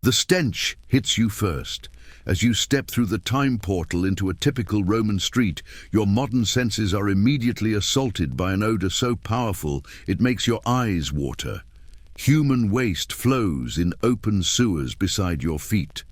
The stench hits you first. As you step through the time portal into a typical Roman street, your modern senses are immediately assaulted by an odor so powerful it makes your eyes water. Human waste flows in open sewers beside your feet.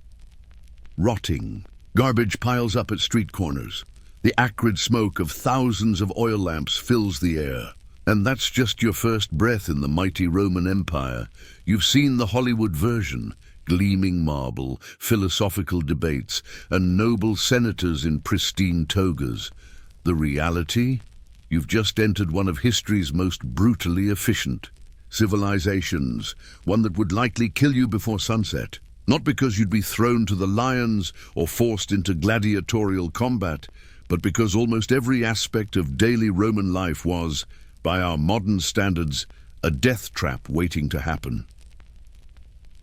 Rotting. Garbage piles up at street corners. The acrid smoke of thousands of oil lamps fills the air. And that's just your first breath in the mighty Roman Empire. You've seen the Hollywood version. Gleaming marble, philosophical debates, and noble senators in pristine togas. The reality? You've just entered one of history's most brutally efficient civilizations, one that would likely kill you before sunset. Not because you'd be thrown to the lions or forced into gladiatorial combat, but because almost every aspect of daily Roman life was, by our modern standards, a death trap waiting to happen.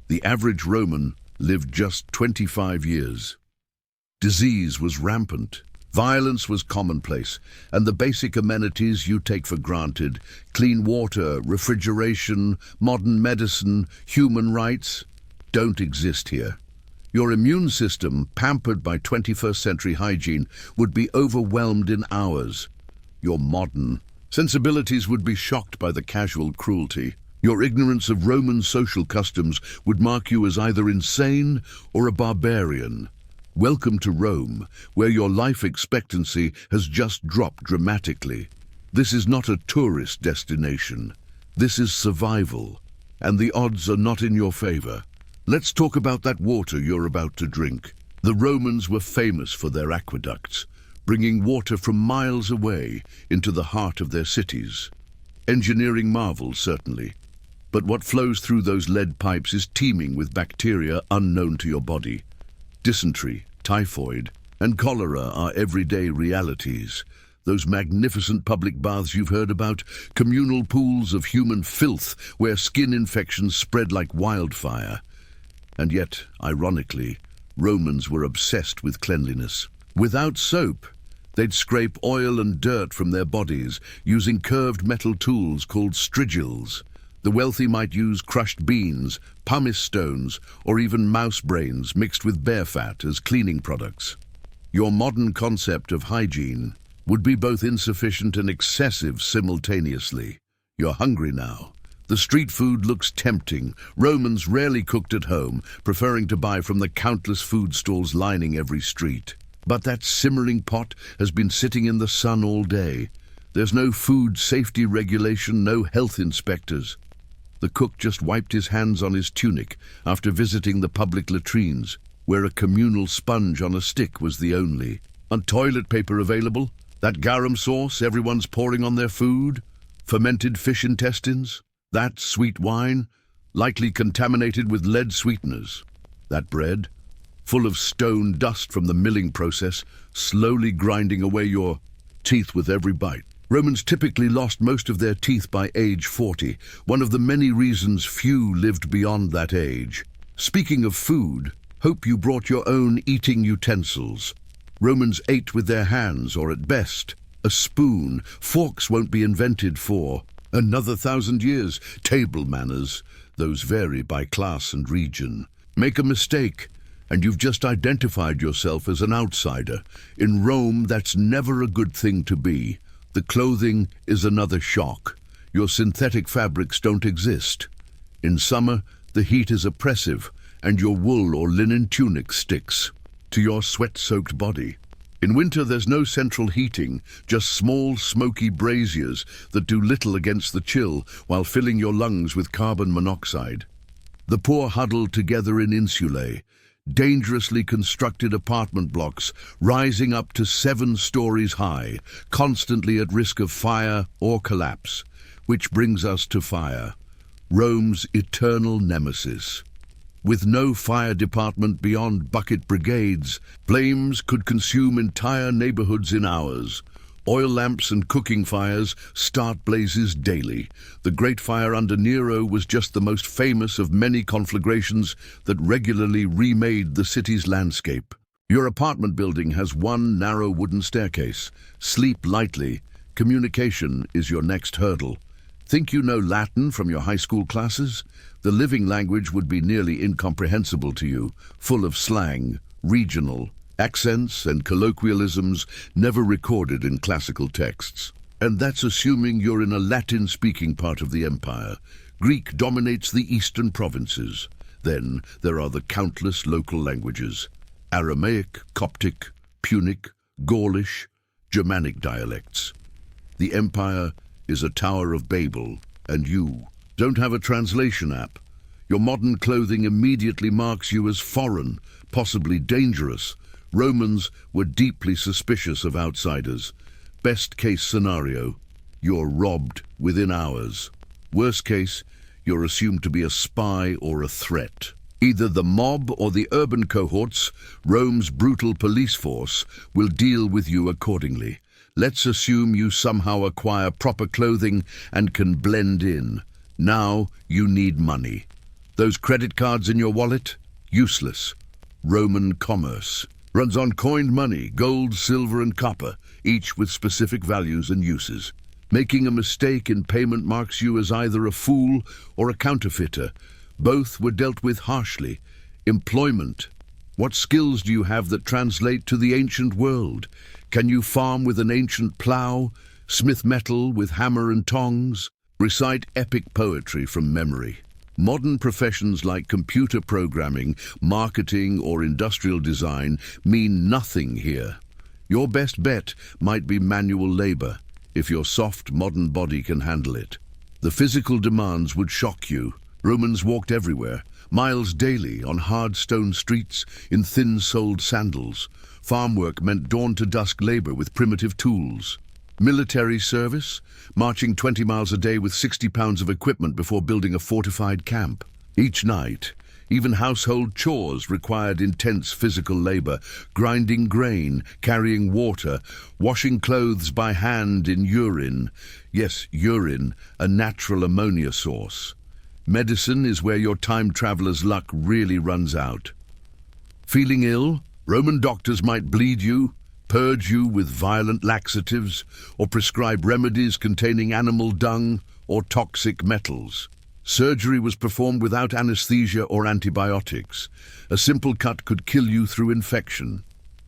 The average Roman lived just 25 years. Disease was rampant, violence was commonplace, and the basic amenities you take for granted, clean water, refrigeration, modern medicine, human rights, don't exist here. Your immune system, pampered by 21st century hygiene, would be overwhelmed in hours. Your modern sensibilities would be shocked by the casual cruelty. Your ignorance of Roman social customs would mark you as either insane or a barbarian. Welcome to Rome, where your life expectancy has just dropped dramatically. This is not a tourist destination. This is survival, and the odds are not in your favor. Let's talk about that water you're about to drink. The Romans were famous for their aqueducts, bringing water from miles away into the heart of their cities. Engineering marvels, certainly. But what flows through those lead pipes is teeming with bacteria unknown to your body. Dysentery, typhoid, and cholera are everyday realities. Those magnificent public baths you've heard about, communal pools of human filth where skin infections spread like wildfire. And yet, ironically, Romans were obsessed with cleanliness. Without soap, they'd scrape oil and dirt from their bodies using curved metal tools called strigils. The wealthy might use crushed beans, pumice stones, or even mouse brains mixed with bear fat as cleaning products. Your modern concept of hygiene would be both insufficient and excessive simultaneously. You're hungry now. The street food looks tempting. Romans rarely cooked at home, preferring to buy from the countless food stalls lining every street. But that simmering pot has been sitting in the sun all day. There's no food safety regulation, no health inspectors. The cook just wiped his hands on his tunic after visiting the public latrines, where a communal sponge on a stick was the only. And toilet paper available? That garum sauce everyone's pouring on their food? Fermented fish intestines? That sweet wine? Likely contaminated with lead sweeteners. That bread? Full of stone dust from the milling process, slowly grinding away your teeth with every bite. Romans typically lost most of their teeth by age 40, one of the many reasons few lived beyond that age. Speaking of food, hope you brought your own eating utensils. Romans ate with their hands, or at best, a spoon. Forks won't be invented for another 1,000 years. Table manners, those vary by class and region. Make a mistake, and you've just identified yourself as an outsider. In Rome, that's never a good thing to be. The clothing is another shock. Your synthetic fabrics don't exist. In summer, the heat is oppressive, and your wool or linen tunic sticks to your sweat-soaked body. In winter, there's no central heating, just small, smoky braziers that do little against the chill while filling your lungs with carbon monoxide. The poor huddled together in insulae, dangerously constructed apartment blocks rising up to 7 stories high, constantly at risk of fire or collapse. Which brings us to fire, Rome's eternal nemesis. With no fire department beyond bucket brigades, flames could consume entire neighborhoods in hours. Oil lamps and cooking fires start blazes daily. The Great Fire under Nero was just the most famous of many conflagrations that regularly remade the city's landscape. Your apartment building has one narrow wooden staircase. Sleep lightly. Communication is your next hurdle. Think you know Latin from your high school classes? The living language would be nearly incomprehensible to you, full of slang, regional, accents and colloquialisms never recorded in classical texts. And that's assuming you're in a Latin-speaking part of the empire. Greek dominates the eastern provinces. Then there are the countless local languages: Aramaic, Coptic, Punic, Gaulish, Germanic dialects. The empire is a Tower of Babel, and you don't have a translation app. Your modern clothing immediately marks you as foreign, possibly dangerous. Romans were deeply suspicious of outsiders. Best case scenario, you're robbed within hours. Worst case, you're assumed to be a spy or a threat. Either the mob or the urban cohorts, Rome's brutal police force, will deal with you accordingly. Let's assume you somehow acquire proper clothing and can blend in. Now you need money. Those credit cards in your wallet? Useless. Roman commerce runs on coined money, gold, silver and copper, each with specific values and uses. Making a mistake in payment marks you as either a fool or a counterfeiter. Both were dealt with harshly. Employment. What skills do you have that translate to the ancient world? Can you farm with an ancient plough, smith metal with hammer and tongs, recite epic poetry from memory? Modern professions like computer programming, marketing or industrial design mean nothing here. Your best bet might be manual labor, if your soft modern body can handle it. The physical demands would shock you. Romans walked everywhere, miles daily on hard stone streets, in thin-soled sandals. Farm work meant dawn-to-dusk labor with primitive tools. Military service, marching 20 miles a day with 60 pounds of equipment before building a fortified camp. Each night, even household chores required intense physical labor: grinding grain, carrying water, washing clothes by hand in urine. Yes, urine, a natural ammonia source. Medicine is where your time traveler's luck really runs out. Feeling ill? Roman doctors might bleed you, purge you with violent laxatives, or prescribe remedies containing animal dung or toxic metals. Surgery was performed without anesthesia or antibiotics. A simple cut could kill you through infection.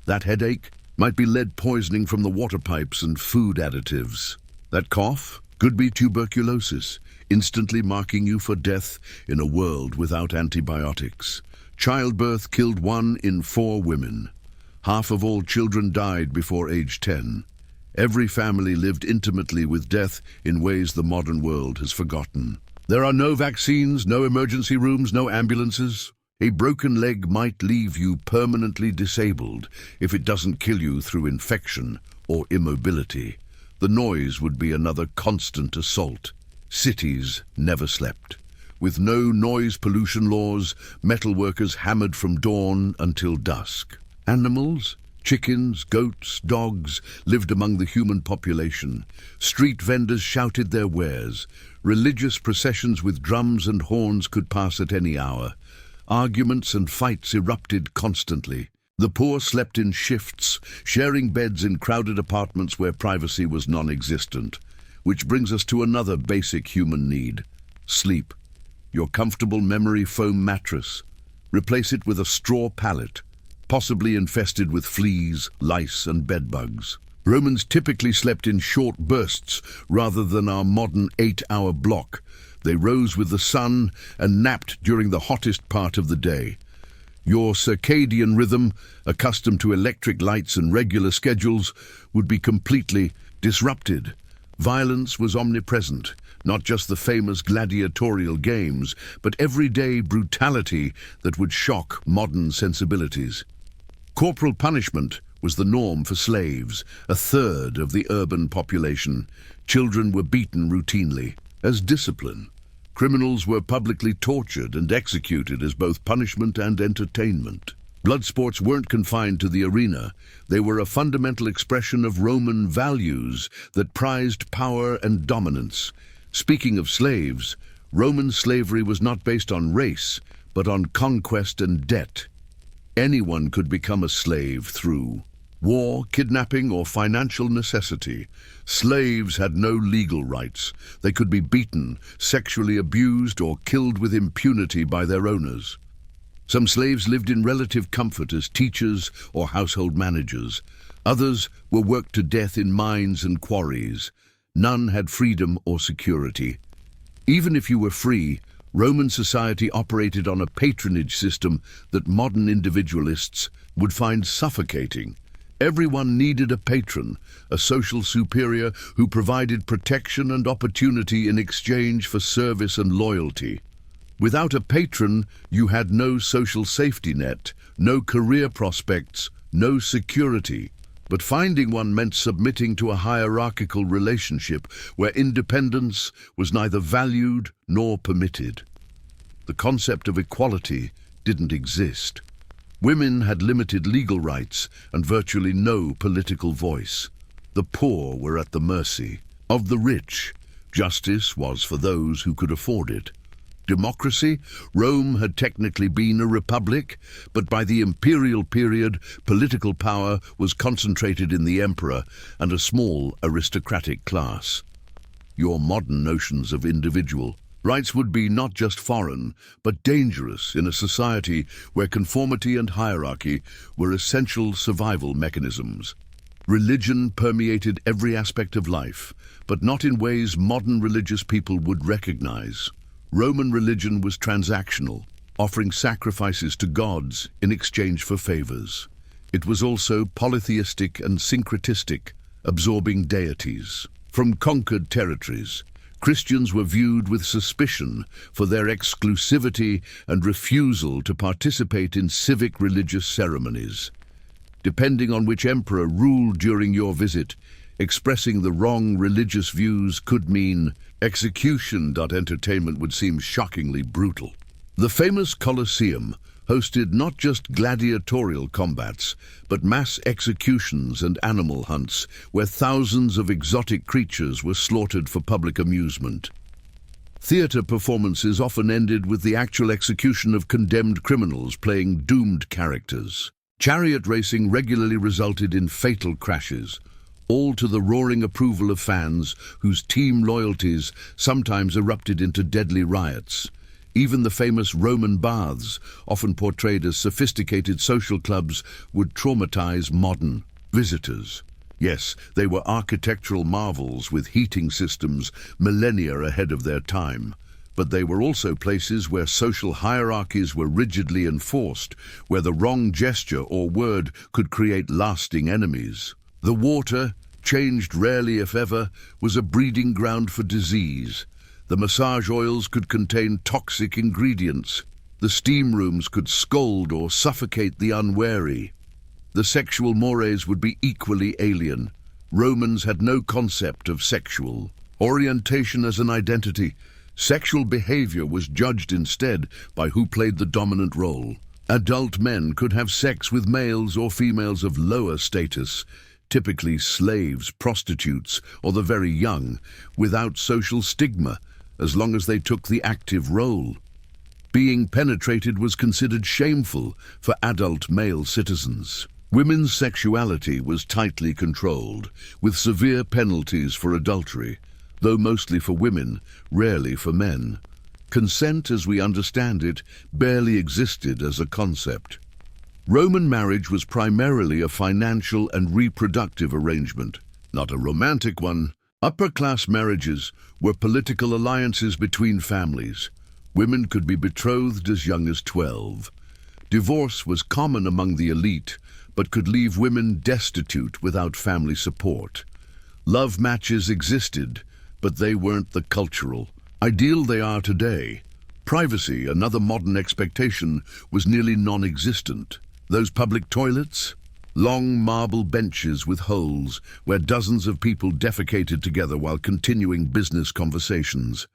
That headache might be lead poisoning from the water pipes and food additives. That cough could be tuberculosis, instantly marking you for death in a world without antibiotics. Childbirth killed 1 in 4 women. Half of all children died before age 10. Every family lived intimately with death in ways the modern world has forgotten. There are no vaccines, no emergency rooms, no ambulances. A broken leg might leave you permanently disabled if it doesn't kill you through infection or immobility. The noise would be another constant assault. Cities never slept. With no noise pollution laws, metalworkers hammered from dawn until dusk. Animals, chickens, goats, dogs, lived among the human population. Street vendors shouted their wares. Religious processions with drums and horns could pass at any hour. Arguments and fights erupted constantly. The poor slept in shifts, sharing beds in crowded apartments where privacy was non-existent. Which brings us to another basic human need: sleep. Your comfortable memory foam mattress. Replace it with a straw pallet, possibly infested with fleas, lice and bedbugs. Romans typically slept in short bursts rather than our modern 8-hour block. They rose with the sun and napped during the hottest part of the day. Your circadian rhythm, accustomed to electric lights and regular schedules, would be completely disrupted. Violence was omnipresent, not just the famous gladiatorial games, but everyday brutality that would shock modern sensibilities. Corporal punishment was the norm for slaves, a third of the urban population. Children were beaten routinely as discipline. Criminals were publicly tortured and executed as both punishment and entertainment. Blood sports weren't confined to the arena. They were a fundamental expression of Roman values that prized power and dominance. Speaking of slaves, Roman slavery was not based on race, but on conquest and debt. Anyone could become a slave through War, kidnapping, or financial necessity. Slaves had no legal rights. They could be beaten, sexually abused, or killed with impunity by their owners. Some slaves lived in relative comfort as teachers or household managers. Others were worked to death in mines and quarries. None had freedom or security. Even if you were free, Roman society operated on a patronage system that modern individualists would find suffocating. Everyone needed a patron, a social superior who provided protection and opportunity in exchange for service and loyalty. Without a patron, you had no social safety net, no career prospects, no security. But finding one meant submitting to a hierarchical relationship where independence was neither valued nor permitted. The concept of equality didn't exist. Women had limited legal rights and virtually no political voice. The poor were at the mercy of the rich. Justice was for those who could afford it. Democracy? Rome had technically been a republic, but by the imperial period, political power was concentrated in the emperor and a small aristocratic class. Your modern notions of individual rights would be not just foreign, but dangerous in a society where conformity and hierarchy were essential survival mechanisms. Religion permeated every aspect of life, but not in ways modern religious people would recognize. Roman religion was transactional, offering sacrifices to gods in exchange for favors. It was also polytheistic and syncretistic, absorbing deities from conquered territories. Christians were viewed with suspicion for their exclusivity and refusal to participate in civic religious ceremonies. Depending on which emperor ruled during your visit, expressing the wrong religious views could mean execution. Entertainment would seem shockingly brutal. The famous Colosseum hosted not just gladiatorial combats, but mass executions and animal hunts, where thousands of exotic creatures were slaughtered for public amusement. Theater performances often ended with the actual execution of condemned criminals playing doomed characters. Chariot racing regularly resulted in fatal crashes, all to the roaring approval of fans whose team loyalties sometimes erupted into deadly riots. Even the famous Roman baths, often portrayed as sophisticated social clubs, would traumatize modern visitors. Yes, they were architectural marvels with heating systems millennia ahead of their time. But they were also places where social hierarchies were rigidly enforced, where the wrong gesture or word could create lasting enemies. The water, changed rarely if ever, was a breeding ground for disease. The massage oils could contain toxic ingredients. The steam rooms could scald or suffocate the unwary. The sexual mores would be equally alien. Romans had no concept of sexual orientation as an identity. Sexual behavior was judged instead by who played the dominant role. Adult men could have sex with males or females of lower status, typically slaves, prostitutes, or the very young, without social stigma, as long as they took the active role. Being penetrated was considered shameful for adult male citizens. Women's sexuality was tightly controlled, with severe penalties for adultery, though mostly for women, rarely for men. Consent, as we understand it, barely existed as a concept. Roman marriage was primarily a financial and reproductive arrangement, not a romantic one. Upper-class marriages were political alliances between families. Women could be betrothed as young as 12. Divorce was common among the elite, but could leave women destitute without family support. Love matches existed, but they weren't the cultural ideal they are today. Privacy, another modern expectation, was nearly non-existent. Those public toilets? Long marble benches with holes where dozens of people defecated together while continuing business conversations.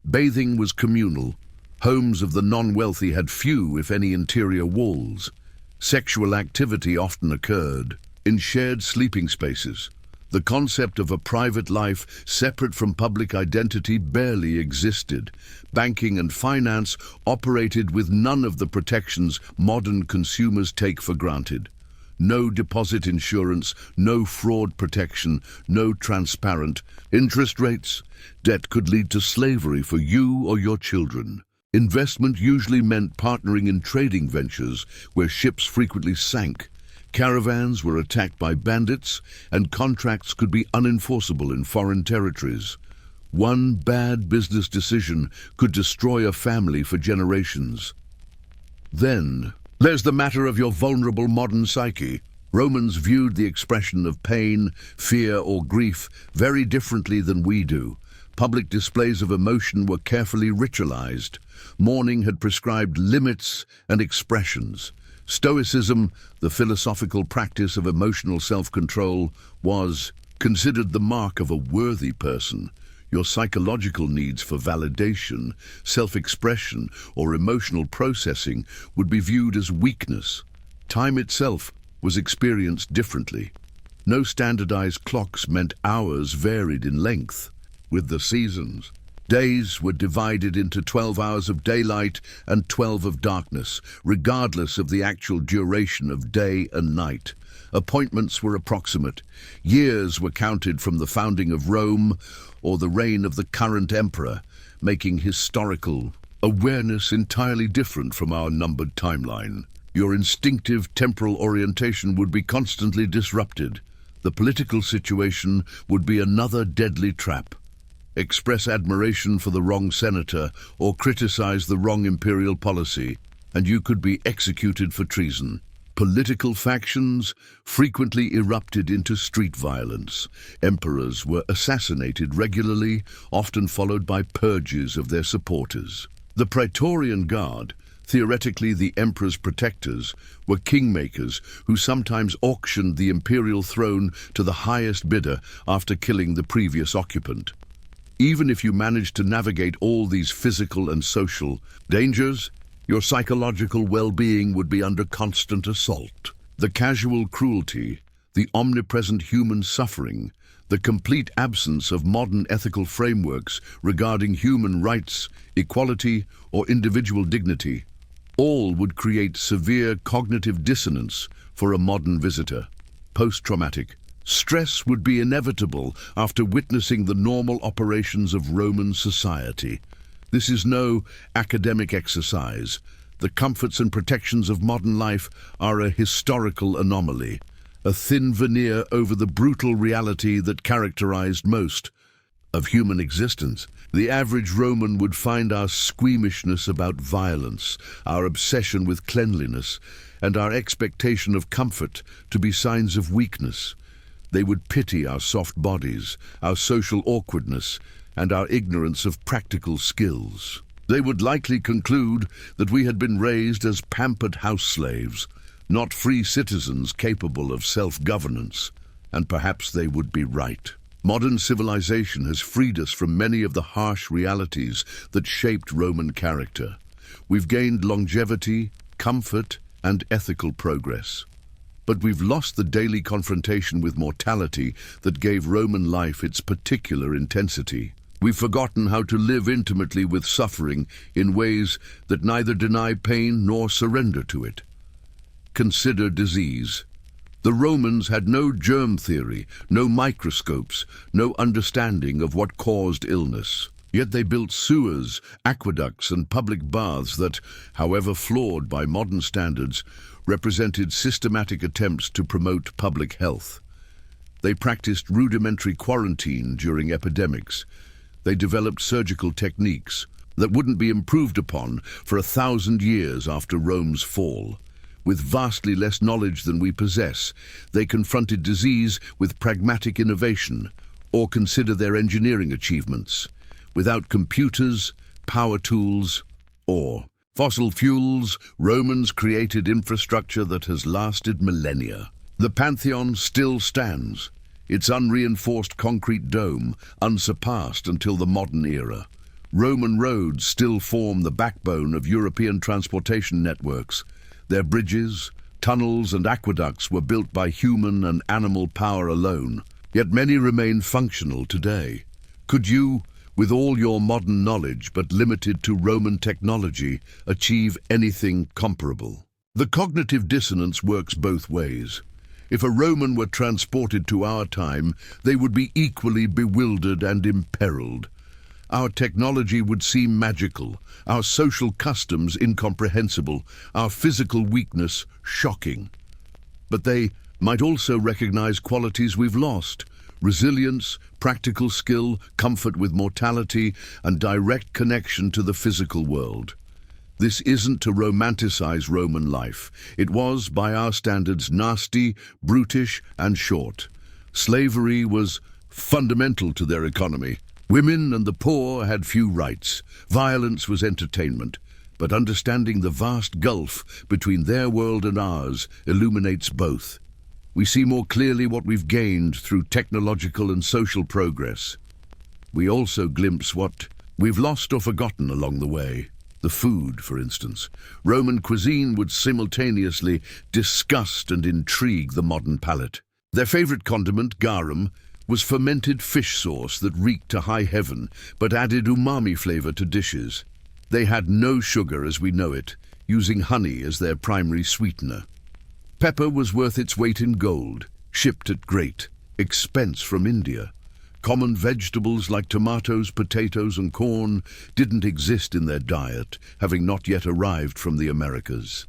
Bathing was communal. Homes of the non-wealthy had few, if any, interior walls. Sexual activity often occurred in shared sleeping spaces. The concept of a private life separate from public identity barely existed. Banking and finance operated with none of the protections modern consumers take for granted. No deposit insurance, no fraud protection, no transparent interest rates. Debt could lead to slavery for you or your children. Investment usually meant partnering in trading ventures where ships frequently sank. Caravans were attacked by bandits, and contracts could be unenforceable in foreign territories. One bad business decision could destroy a family for generations. Then, there's the matter of your vulnerable modern psyche. Romans viewed the expression of pain, fear, or grief very differently than we do. Public displays of emotion were carefully ritualized. Mourning had prescribed limits and expressions. Stoicism, the philosophical practice of emotional self-control, was considered the mark of a worthy person. Your psychological needs for validation, self-expression, or emotional processing would be viewed as weakness. Time itself was experienced differently. No standardized clocks meant hours varied in length. With the seasons, days were divided into 12 hours of daylight and 12 of darkness, regardless of the actual duration of day and night. Appointments were approximate. Years were counted from the founding of Rome or the reign of the current emperor, making historical awareness entirely different from our numbered timeline. Your instinctive temporal orientation would be constantly disrupted. The political situation would be another deadly trap. Express admiration for the wrong senator or criticize the wrong imperial policy, and you could be executed for treason. Political factions frequently erupted into street violence. Emperors were assassinated regularly, often followed by purges of their supporters. The Praetorian Guard, theoretically the emperor's protectors, were kingmakers who sometimes auctioned the imperial throne to the highest bidder after killing the previous occupant. Even if you managed to navigate all these physical and social dangers, your psychological well-being would be under constant assault. The casual cruelty, the omnipresent human suffering, the complete absence of modern ethical frameworks regarding human rights, equality, or individual dignity, all would create severe cognitive dissonance for a modern visitor. Post-traumatic stress would be inevitable after witnessing the normal operations of Roman society. This is no academic exercise. The comforts and protections of modern life are a historical anomaly, a thin veneer over the brutal reality that characterized most of human existence. The average Roman would find our squeamishness about violence, our obsession with cleanliness, and our expectation of comfort to be signs of weakness. They would pity our soft bodies, our social awkwardness, and our ignorance of practical skills. They would likely conclude that we had been raised as pampered house slaves, not free citizens capable of self-governance, and perhaps they would be right. Modern civilization has freed us from many of the harsh realities that shaped Roman character. We've gained longevity, comfort, and ethical progress. But we've lost the daily confrontation with mortality that gave Roman life its particular intensity. We've forgotten how to live intimately with suffering in ways that neither deny pain nor surrender to it. Consider disease. The Romans had no germ theory, no microscopes, no understanding of what caused illness. Yet they built sewers, aqueducts, and public baths that, however flawed by modern standards, represented systematic attempts to promote public health. They practiced rudimentary quarantine during epidemics. They developed surgical techniques that wouldn't be improved upon for 1,000 years after Rome's fall. With vastly less knowledge than we possess, they confronted disease with pragmatic innovation, or consider their engineering achievements. Without computers, power tools, or fossil fuels, Romans created infrastructure that has lasted millennia. The Pantheon still stands, its unreinforced concrete dome unsurpassed until the modern era. Roman roads still form the backbone of European transportation networks. Their bridges, tunnels, and aqueducts were built by human and animal power alone, yet many remain functional today. Could you, with all your modern knowledge but limited to Roman technology, achieve anything comparable? The cognitive dissonance works both ways. If a Roman were transported to our time, they would be equally bewildered and imperiled. Our technology would seem magical, our social customs incomprehensible, our physical weakness shocking. But they might also recognize qualities we've lost: resilience, practical skill, comfort with mortality, and direct connection to the physical world. This isn't to romanticize Roman life. It was, by our standards, nasty, brutish, and short. Slavery was fundamental to their economy. Women and the poor had few rights. Violence was entertainment. But understanding the vast gulf between their world and ours illuminates both. We see more clearly what we've gained through technological and social progress. We also glimpse what we've lost or forgotten along the way. The food, for instance. Roman cuisine would simultaneously disgust and intrigue the modern palate. Their favorite condiment, garum, was fermented fish sauce that reeked to high heaven but added umami flavor to dishes. They had no sugar as we know it, using honey as their primary sweetener. Pepper was worth its weight in gold, shipped at great expense from India. Common vegetables like tomatoes, potatoes, and corn didn't exist in their diet, having not yet arrived from the Americas.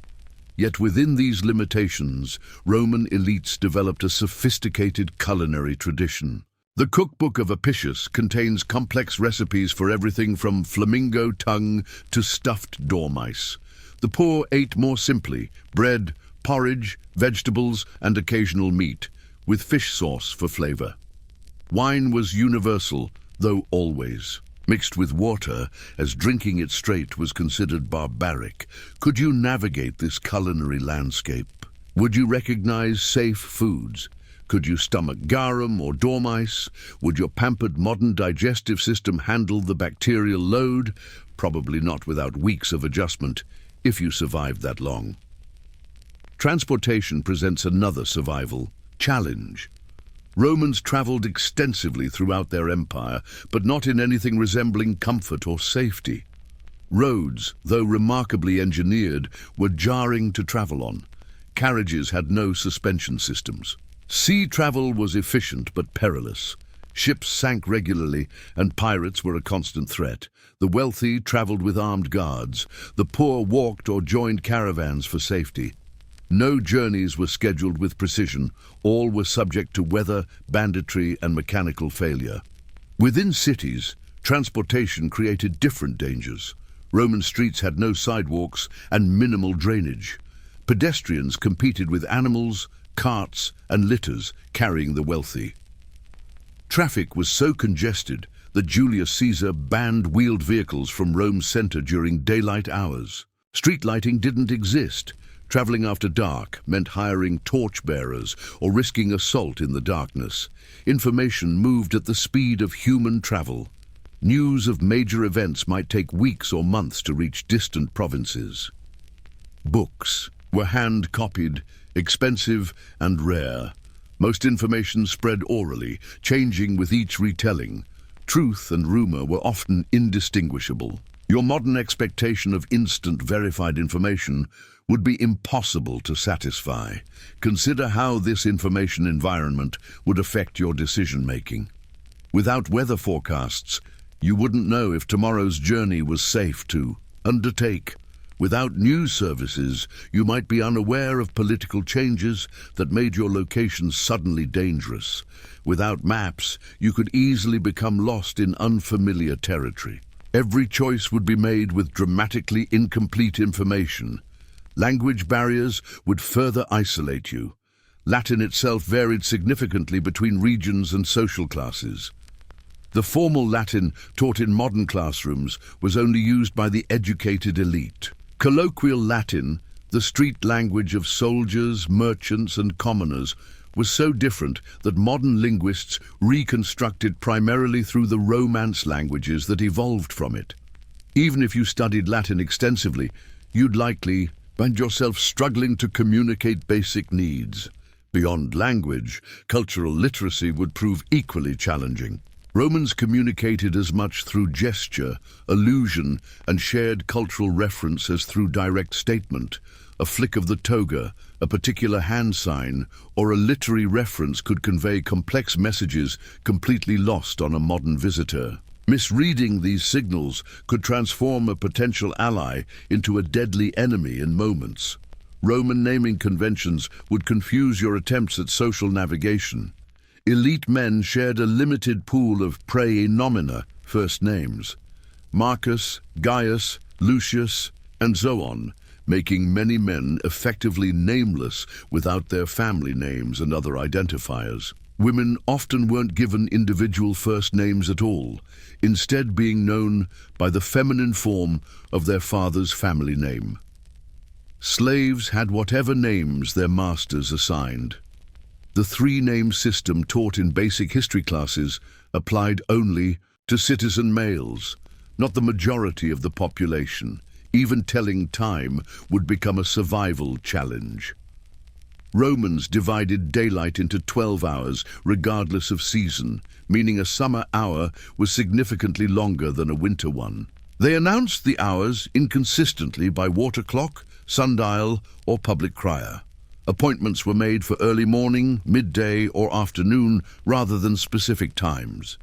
Yet within these limitations, Roman elites developed a sophisticated culinary tradition. The cookbook of Apicius contains complex recipes for everything from flamingo tongue to stuffed dormice. The poor ate more simply: bread, porridge, vegetables, and occasional meat, with fish sauce for flavor. Wine was universal, though always mixed with water, as drinking it straight was considered barbaric. Could you navigate this culinary landscape? Would you recognize safe foods? Could you stomach garum or dormice? Would your pampered modern digestive system handle the bacterial load? Probably not without weeks of adjustment, if you survived that long. Transportation presents another survival challenge. Romans traveled extensively throughout their empire, but not in anything resembling comfort or safety. Roads, though remarkably engineered, were jarring to travel on. Carriages had no suspension systems. Sea travel was efficient but perilous. Ships sank regularly, and pirates were a constant threat. The wealthy traveled with armed guards. The poor walked or joined caravans for safety. No journeys were scheduled with precision. All were subject to weather, banditry, and mechanical failure. Within cities, transportation created different dangers. Roman streets had no sidewalks and minimal drainage. Pedestrians competed with animals, carts, and litters carrying the wealthy. Traffic was so congested that Julius Caesar banned wheeled vehicles from Rome's center during daylight hours. Street lighting didn't exist. Traveling after dark meant hiring torchbearers or risking assault in the darkness. Information moved at the speed of human travel. News of major events might take weeks or months to reach distant provinces. Books were hand-copied, expensive, and rare. Most information spread orally, changing with each retelling. Truth and rumor were often indistinguishable. Your modern expectation of instant verified information would be impossible to satisfy. Consider how this information environment would affect your decision-making. Without weather forecasts, you wouldn't know if tomorrow's journey was safe to undertake. Without news services, you might be unaware of political changes that made your location suddenly dangerous. Without maps, you could easily become lost in unfamiliar territory. Every choice would be made with dramatically incomplete information. Language barriers would further isolate you. Latin itself varied significantly between regions and social classes. The formal Latin taught in modern classrooms was only used by the educated elite. Colloquial Latin, the street language of soldiers, merchants, and commoners, was so different that modern linguists reconstructed primarily through the Romance languages that evolved from it. Even if you studied Latin extensively, you'd likely find yourself struggling to communicate basic needs. Beyond language, cultural literacy would prove equally challenging. Romans communicated as much through gesture, allusion, and shared cultural reference as through direct statement. A flick of the toga, a particular hand sign, or a literary reference could convey complex messages completely lost on a modern visitor. Misreading these signals could transform a potential ally into a deadly enemy in moments. Roman naming conventions would confuse your attempts at social navigation. Elite men shared a limited pool of praenomina, first names: Marcus, Gaius, Lucius, and so on, making many men effectively nameless without their family names and other identifiers. Women often weren't given individual first names at all, instead being known by the feminine form of their father's family name. Slaves had whatever names their masters assigned. The three-name system taught in basic history classes applied only to citizen males, not the majority of the population. Even telling time would become a survival challenge. Romans divided daylight into 12 hours, regardless of season, meaning a summer hour was significantly longer than a winter one. They announced the hours inconsistently by water clock, sundial, or public crier. Appointments were made for early morning, midday, or afternoon rather than specific times.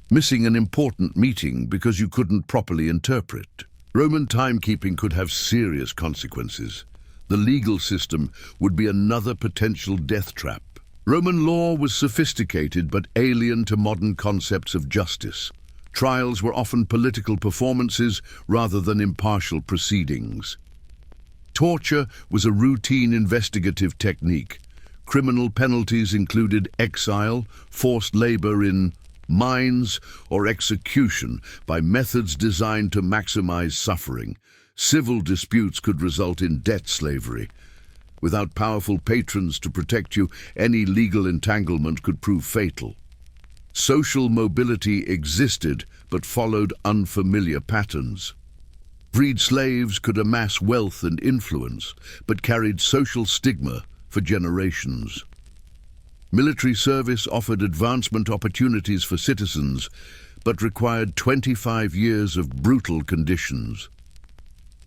Missing an important meeting because you couldn't properly interpret. Roman timekeeping could have serious consequences. The legal system would be another potential death trap. Roman law was sophisticated but alien to modern concepts of justice. Trials were often political performances rather than impartial proceedings. Torture was a routine investigative technique. Criminal penalties included exile, forced labor in mines, or execution by methods designed to maximize suffering. Civil disputes could result in debt slavery. Without powerful patrons to protect you, any legal entanglement could prove fatal. Social mobility existed, but followed unfamiliar patterns. Freed slaves could amass wealth and influence, but carried social stigma for generations. Military service offered advancement opportunities for citizens, but required 25 years of brutal conditions.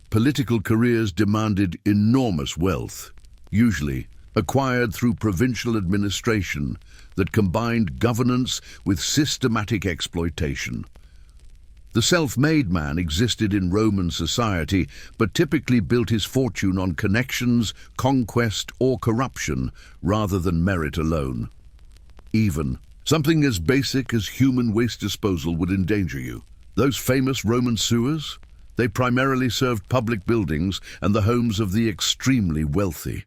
Political careers demanded enormous wealth, usually acquired through provincial administration that combined governance with systematic exploitation. The self-made man existed in Roman society, but typically built his fortune on connections, conquest, or corruption, rather than merit alone. Even something as basic as human waste disposal would endanger you. Those famous Roman sewers? They primarily served public buildings and the homes of the extremely wealthy.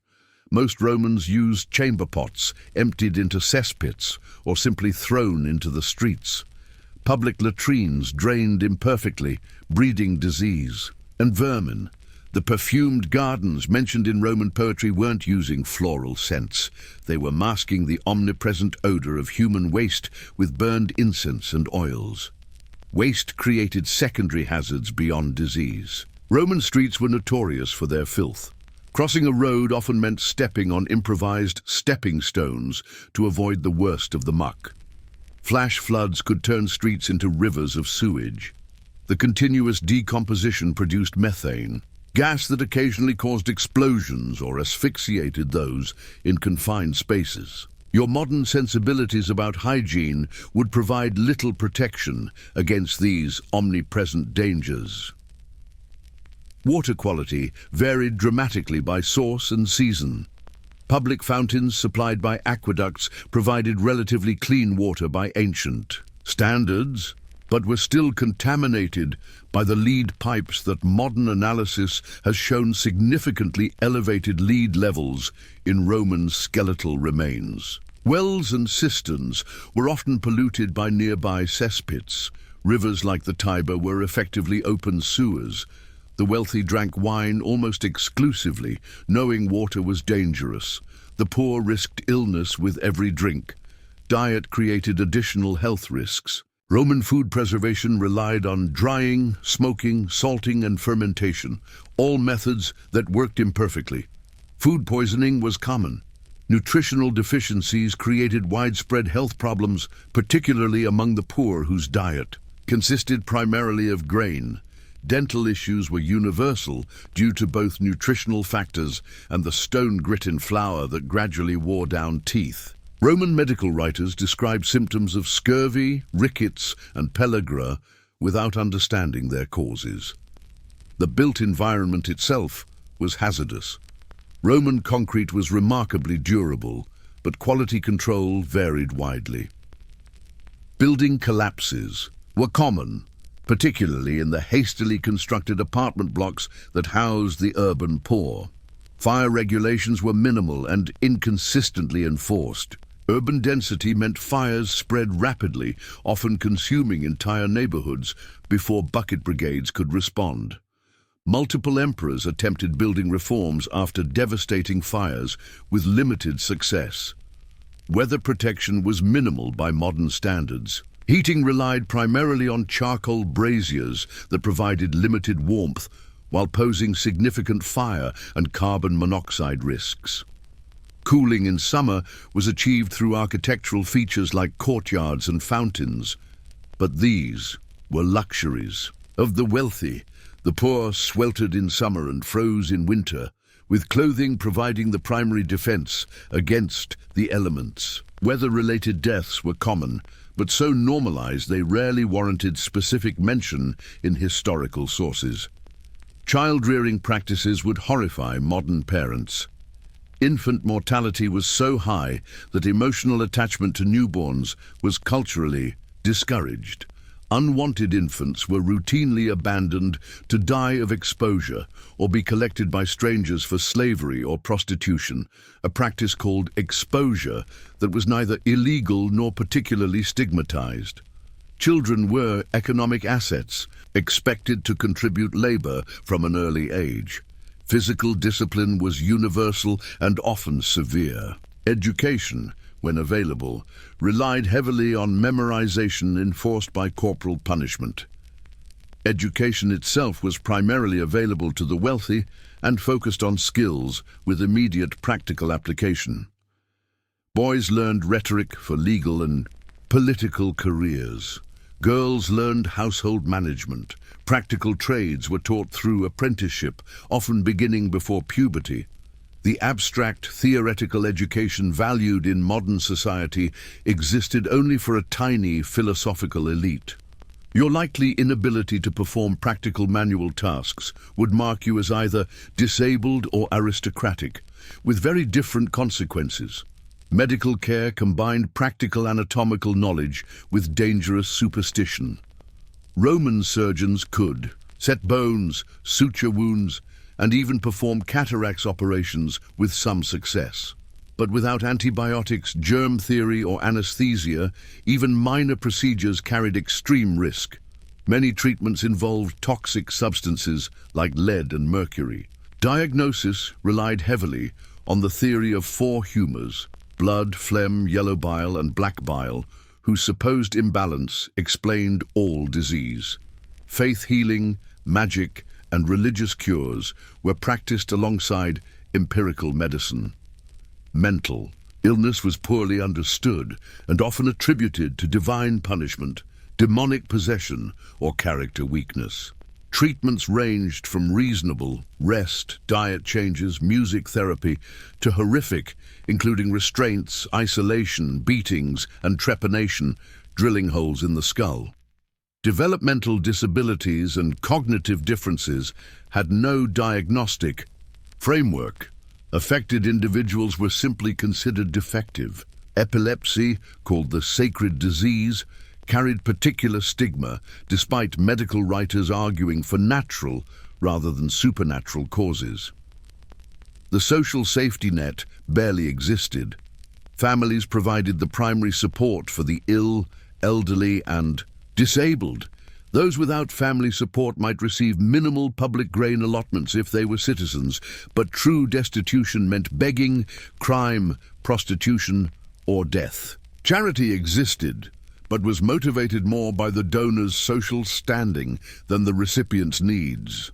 Most Romans used chamber pots, emptied into cesspits, or simply thrown into the streets. Public latrines drained imperfectly, breeding disease. And vermin. The perfumed gardens mentioned in Roman poetry weren't using floral scents. They were masking the omnipresent odor of human waste with burned incense and oils. Waste created secondary hazards beyond disease. Roman streets were notorious for their filth. Crossing a road often meant stepping on improvised stepping stones to avoid the worst of the muck. Flash floods could turn streets into rivers of sewage. The continuous decomposition produced methane, gas that occasionally caused explosions or asphyxiated those in confined spaces. Your modern sensibilities about hygiene would provide little protection against these omnipresent dangers. Water quality varied dramatically by source and season. Public fountains supplied by aqueducts provided relatively clean water by ancient standards, but were still contaminated by the lead pipes that modern analysis has shown significantly elevated lead levels in Roman skeletal remains. Wells and cisterns were often polluted by nearby cesspits. Rivers like the Tiber were effectively open sewers. The wealthy drank wine almost exclusively, knowing water was dangerous. The poor risked illness with every drink. Diet created additional health risks. Roman food preservation relied on drying, smoking, salting, and fermentation, all methods that worked imperfectly. Food poisoning was common. Nutritional deficiencies created widespread health problems, particularly among the poor whose diet consisted primarily of grain. Dental issues were universal due to both nutritional factors and the stone grit in flour that gradually wore down teeth. Roman medical writers describe symptoms of scurvy, rickets, and pellagra without understanding their causes. The built environment itself was hazardous. Roman concrete was remarkably durable, but quality control varied widely. Building collapses were common, particularly in the hastily constructed apartment blocks that housed the urban poor. Fire regulations were minimal and inconsistently enforced. Urban density meant fires spread rapidly, often consuming entire neighborhoods before bucket brigades could respond. Multiple emperors attempted building reforms after devastating fires with limited success. Weather protection was minimal by modern standards. Heating relied primarily on charcoal braziers that provided limited warmth while posing significant fire and carbon monoxide risks. Cooling in summer was achieved through architectural features like courtyards and fountains, but these were luxuries of the wealthy. The poor sweltered in summer and froze in winter, with clothing providing the primary defense against the elements. Weather-related deaths were common, but so normalized they rarely warranted specific mention in historical sources. Child-rearing practices would horrify modern parents. Infant mortality was so high that emotional attachment to newborns was culturally discouraged. Unwanted infants were routinely abandoned to die of exposure or be collected by strangers for slavery or prostitution, a practice called exposure that was neither illegal nor particularly stigmatized. Children were economic assets, expected to contribute labor from an early age. Physical discipline was universal and often severe. Education, when available, relied heavily on memorization enforced by corporal punishment. Education itself was primarily available to the wealthy and focused on skills with immediate practical application. Boys learned rhetoric for legal and political careers. Girls learned household management. Practical trades were taught through apprenticeship, often beginning before puberty. The abstract, theoretical education valued in modern society existed only for a tiny philosophical elite. Your likely inability to perform practical manual tasks would mark you as either disabled or aristocratic, with very different consequences. Medical care combined practical anatomical knowledge with dangerous superstition. Roman surgeons could set bones, suture wounds, and even perform cataracts operations with some success. But without antibiotics, germ theory, or anesthesia, even minor procedures carried extreme risk. Many treatments involved toxic substances like lead and mercury. Diagnosis relied heavily on the theory of four humors: blood, phlegm, yellow bile, and black bile, whose supposed imbalance explained all disease. Faith healing, magic, and religious cures were practiced alongside empirical medicine. Mental illness was poorly understood and often attributed to divine punishment, demonic possession, or character weakness. Treatments ranged from reasonable, rest, diet changes, music therapy, to horrific, including restraints, isolation, beatings, and trepanation, drilling holes in the skull. Developmental disabilities and cognitive differences had no diagnostic framework. Affected individuals were simply considered defective. Epilepsy, called the sacred disease, carried particular stigma, despite medical writers arguing for natural rather than supernatural causes. The social safety net barely existed. Families provided the primary support for the ill, elderly, and disabled. Those without family support might receive minimal public grain allotments if they were citizens, but true destitution meant begging, crime, prostitution, or death. Charity existed, but was motivated more by the donor's social standing than the recipient's needs.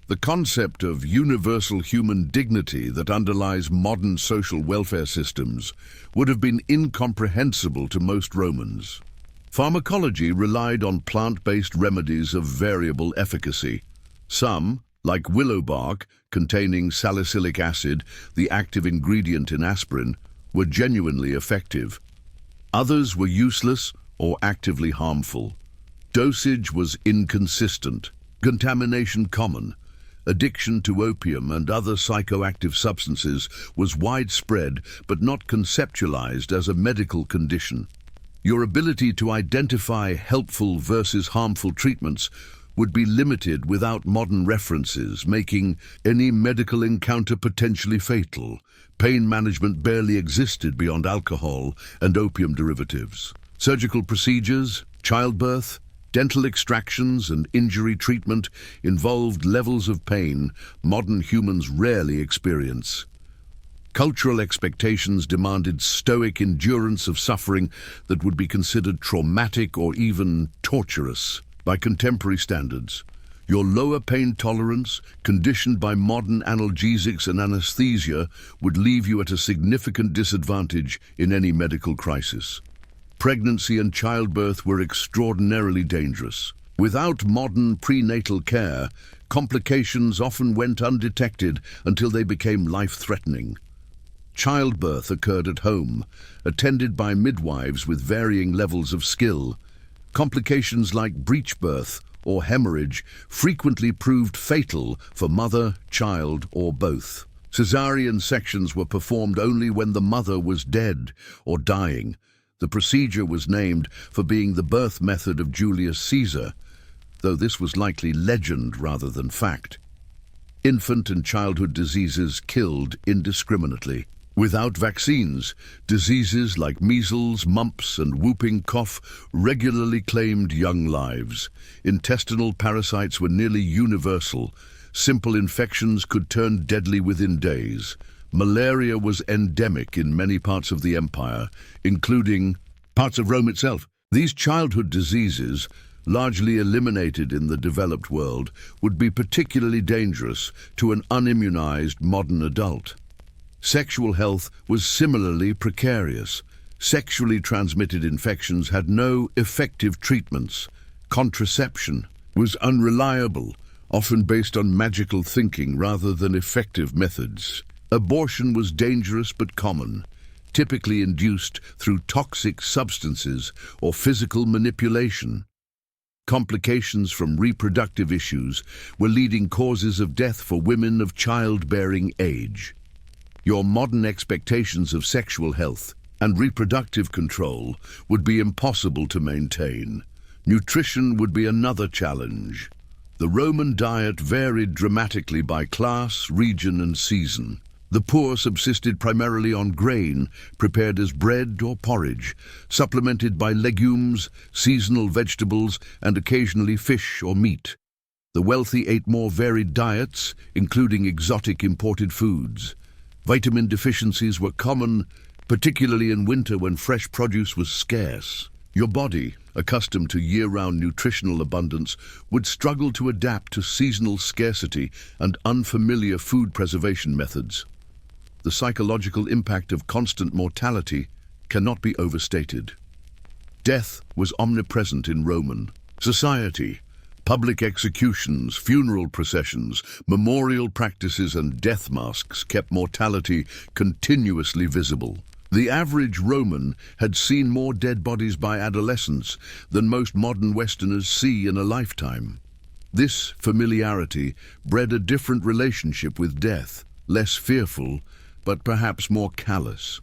The concept of universal human dignity that underlies modern social welfare systems would have been incomprehensible to most Romans. Pharmacology relied on plant-based remedies of variable efficacy. Some, like willow bark, containing salicylic acid, the active ingredient in aspirin, were genuinely effective. Others were useless or actively harmful. Dosage was inconsistent, contamination common. Addiction to opium and other psychoactive substances was widespread but not conceptualized as a medical condition. Your ability to identify helpful versus harmful treatments would be limited without modern references, making any medical encounter potentially fatal. Pain management barely existed beyond alcohol and opium derivatives. Surgical procedures, childbirth, dental extractions and injury treatment involved levels of pain modern humans rarely experience. Cultural expectations demanded stoic endurance of suffering that would be considered traumatic or even torturous by contemporary standards. Your lower pain tolerance, conditioned by modern analgesics and anesthesia, would leave you at a significant disadvantage in any medical crisis. Pregnancy and childbirth were extraordinarily dangerous. Without modern prenatal care, complications often went undetected until they became life-threatening. Childbirth occurred at home, attended by midwives with varying levels of skill. Complications like breech birth or hemorrhage frequently proved fatal for mother, child, or both. Caesarean sections were performed only when the mother was dead or dying. The procedure was named for being the birth method of Julius Caesar, though this was likely legend rather than fact. Infant and childhood diseases killed indiscriminately. Without vaccines, diseases like measles, mumps, and whooping cough regularly claimed young lives. Intestinal parasites were nearly universal. Simple infections could turn deadly within days. Malaria was endemic in many parts of the empire, including parts of Rome itself. These childhood diseases, largely eliminated in the developed world, would be particularly dangerous to an unimmunized modern adult. Sexual health was similarly precarious. Sexually transmitted infections had no effective treatments. Contraception was unreliable, often based on magical thinking rather than effective methods. Abortion was dangerous but common, typically induced through toxic substances or physical manipulation. Complications from reproductive issues were leading causes of death for women of childbearing age. Your modern expectations of sexual health and reproductive control would be impossible to maintain. Nutrition would be another challenge. The Roman diet varied dramatically by class, region, and season. The poor subsisted primarily on grain, prepared as bread or porridge, supplemented by legumes, seasonal vegetables, and occasionally fish or meat. The wealthy ate more varied diets, including exotic imported foods. Vitamin deficiencies were common, particularly in winter when fresh produce was scarce. Your body, accustomed to year-round nutritional abundance, would struggle to adapt to seasonal scarcity and unfamiliar food preservation methods. The psychological impact of constant mortality cannot be overstated. Death was omnipresent in Roman society. Public executions, funeral processions, memorial practices, and death masks kept mortality continuously visible. The average Roman had seen more dead bodies by adolescence than most modern Westerners see in a lifetime. This familiarity bred a different relationship with death, less fearful, but perhaps more callous.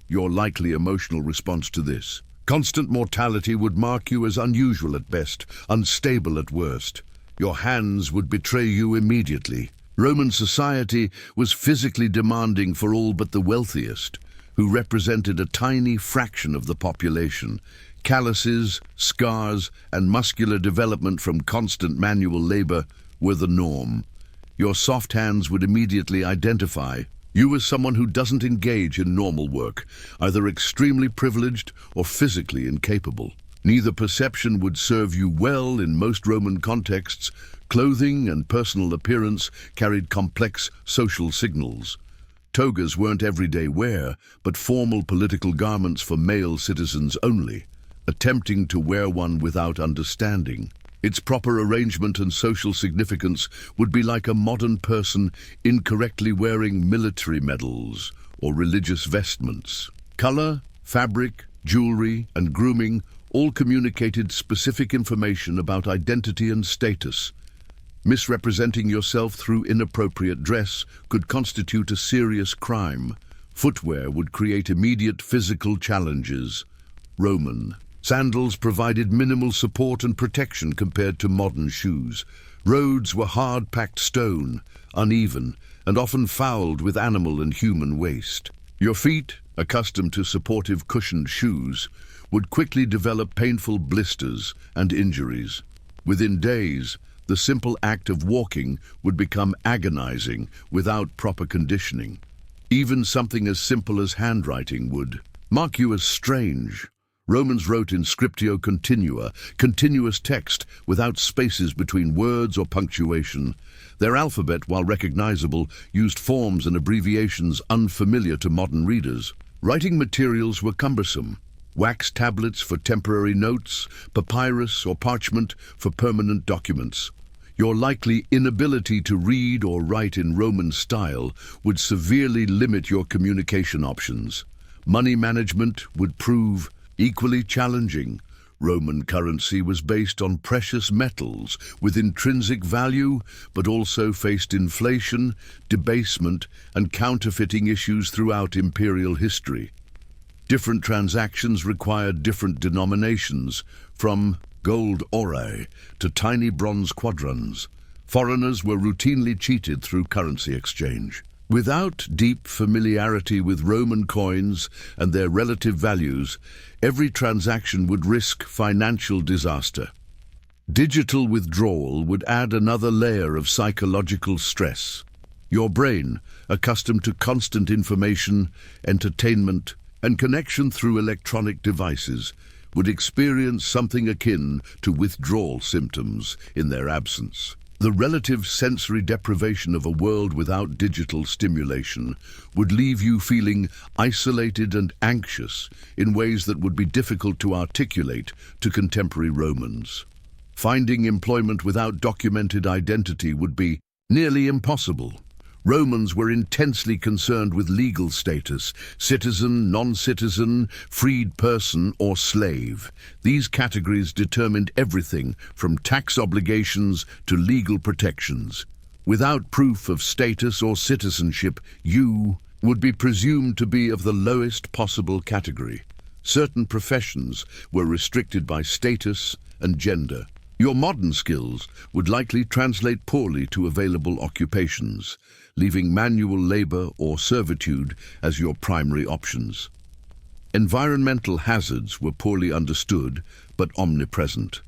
Your likely emotional response to this: constant mortality would mark you as unusual at best, unstable at worst. Your hands would betray you immediately. Roman society was physically demanding for all but the wealthiest, who represented a tiny fraction of the population. Calluses, scars, and muscular development from constant manual labor were the norm. Your soft hands would immediately identify you as someone who doesn't engage in normal work, either extremely privileged or physically incapable. Neither perception would serve you well in most Roman contexts. Clothing and personal appearance carried complex social signals. Togas weren't everyday wear, but formal political garments for male citizens only. attempting to wear one without understanding. Its proper arrangement and social significance would be like a modern person incorrectly wearing military medals or religious vestments. Color, fabric, jewelry, and grooming all communicated specific information about identity and status. Misrepresenting yourself through inappropriate dress could constitute a serious crime. Footwear would create immediate physical challenges. Roman sandals provided minimal support and protection compared to modern shoes. Roads were hard-packed stone, uneven, and often fouled with animal and human waste. Your feet, accustomed to supportive cushioned shoes, would quickly develop painful blisters and injuries. Within days, the simple act of walking would become agonizing without proper conditioning. Even something as simple as handwriting would mark you as strange. Romans wrote in scriptio continua, continuous text without spaces between words or punctuation. Their alphabet, while recognizable, used forms and abbreviations unfamiliar to modern readers. Writing materials were cumbersome. Wax tablets for temporary notes, papyrus or parchment for permanent documents. Your likely inability to read or write in Roman style would severely limit your communication options. Money management would prove equally challenging. Roman currency was based on precious metals with intrinsic value, but also faced inflation, debasement, and counterfeiting issues throughout imperial history. Different transactions required different denominations, from gold aurae to tiny bronze quadrans. Foreigners were routinely cheated through currency exchange. Without deep familiarity with Roman coins and their relative values, every transaction would risk financial disaster. Digital withdrawal would add another layer of psychological stress. Your brain, accustomed to constant information, entertainment, and connection through electronic devices, would experience something akin to withdrawal symptoms in their absence. The relative sensory deprivation of a world without digital stimulation would leave you feeling isolated and anxious in ways that would be difficult to articulate to contemporary Romans. Finding employment without documented identity would be nearly impossible. Romans were intensely concerned with legal status: citizen, non-citizen, freed person, or slave. These categories determined everything from tax obligations to legal protections. Without proof of status or citizenship, you would be presumed to be of the lowest possible category. Certain professions were restricted by status and gender. Your modern skills would likely translate poorly to available occupations, leaving manual labor or servitude as your primary options. Environmental hazards were poorly understood but omnipresent.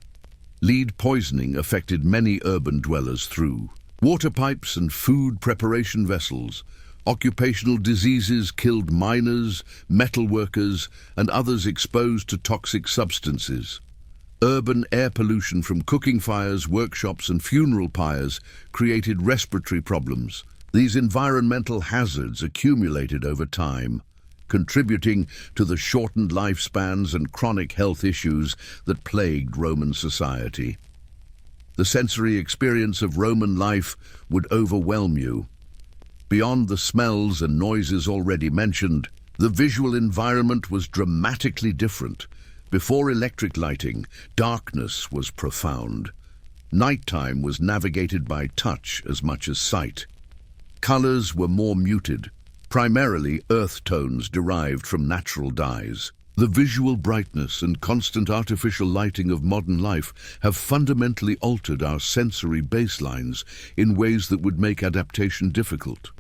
Lead poisoning affected many urban dwellers through water pipes and food preparation vessels. Occupational diseases killed miners, metal workers, and others exposed to toxic substances. Urban air pollution from cooking fires, workshops, and funeral pyres created respiratory problems. These environmental hazards accumulated over time, contributing to the shortened lifespans and chronic health issues that plagued Roman society. The sensory experience of Roman life would overwhelm you. Beyond the smells and noises already mentioned, the visual environment was dramatically different. Before electric lighting, darkness was profound. Nighttime was navigated by touch as much as sight. Colors were more muted, primarily earth tones derived from natural dyes. The visual brightness and constant artificial lighting of modern life have fundamentally altered our sensory baselines in ways that would make adaptation difficult.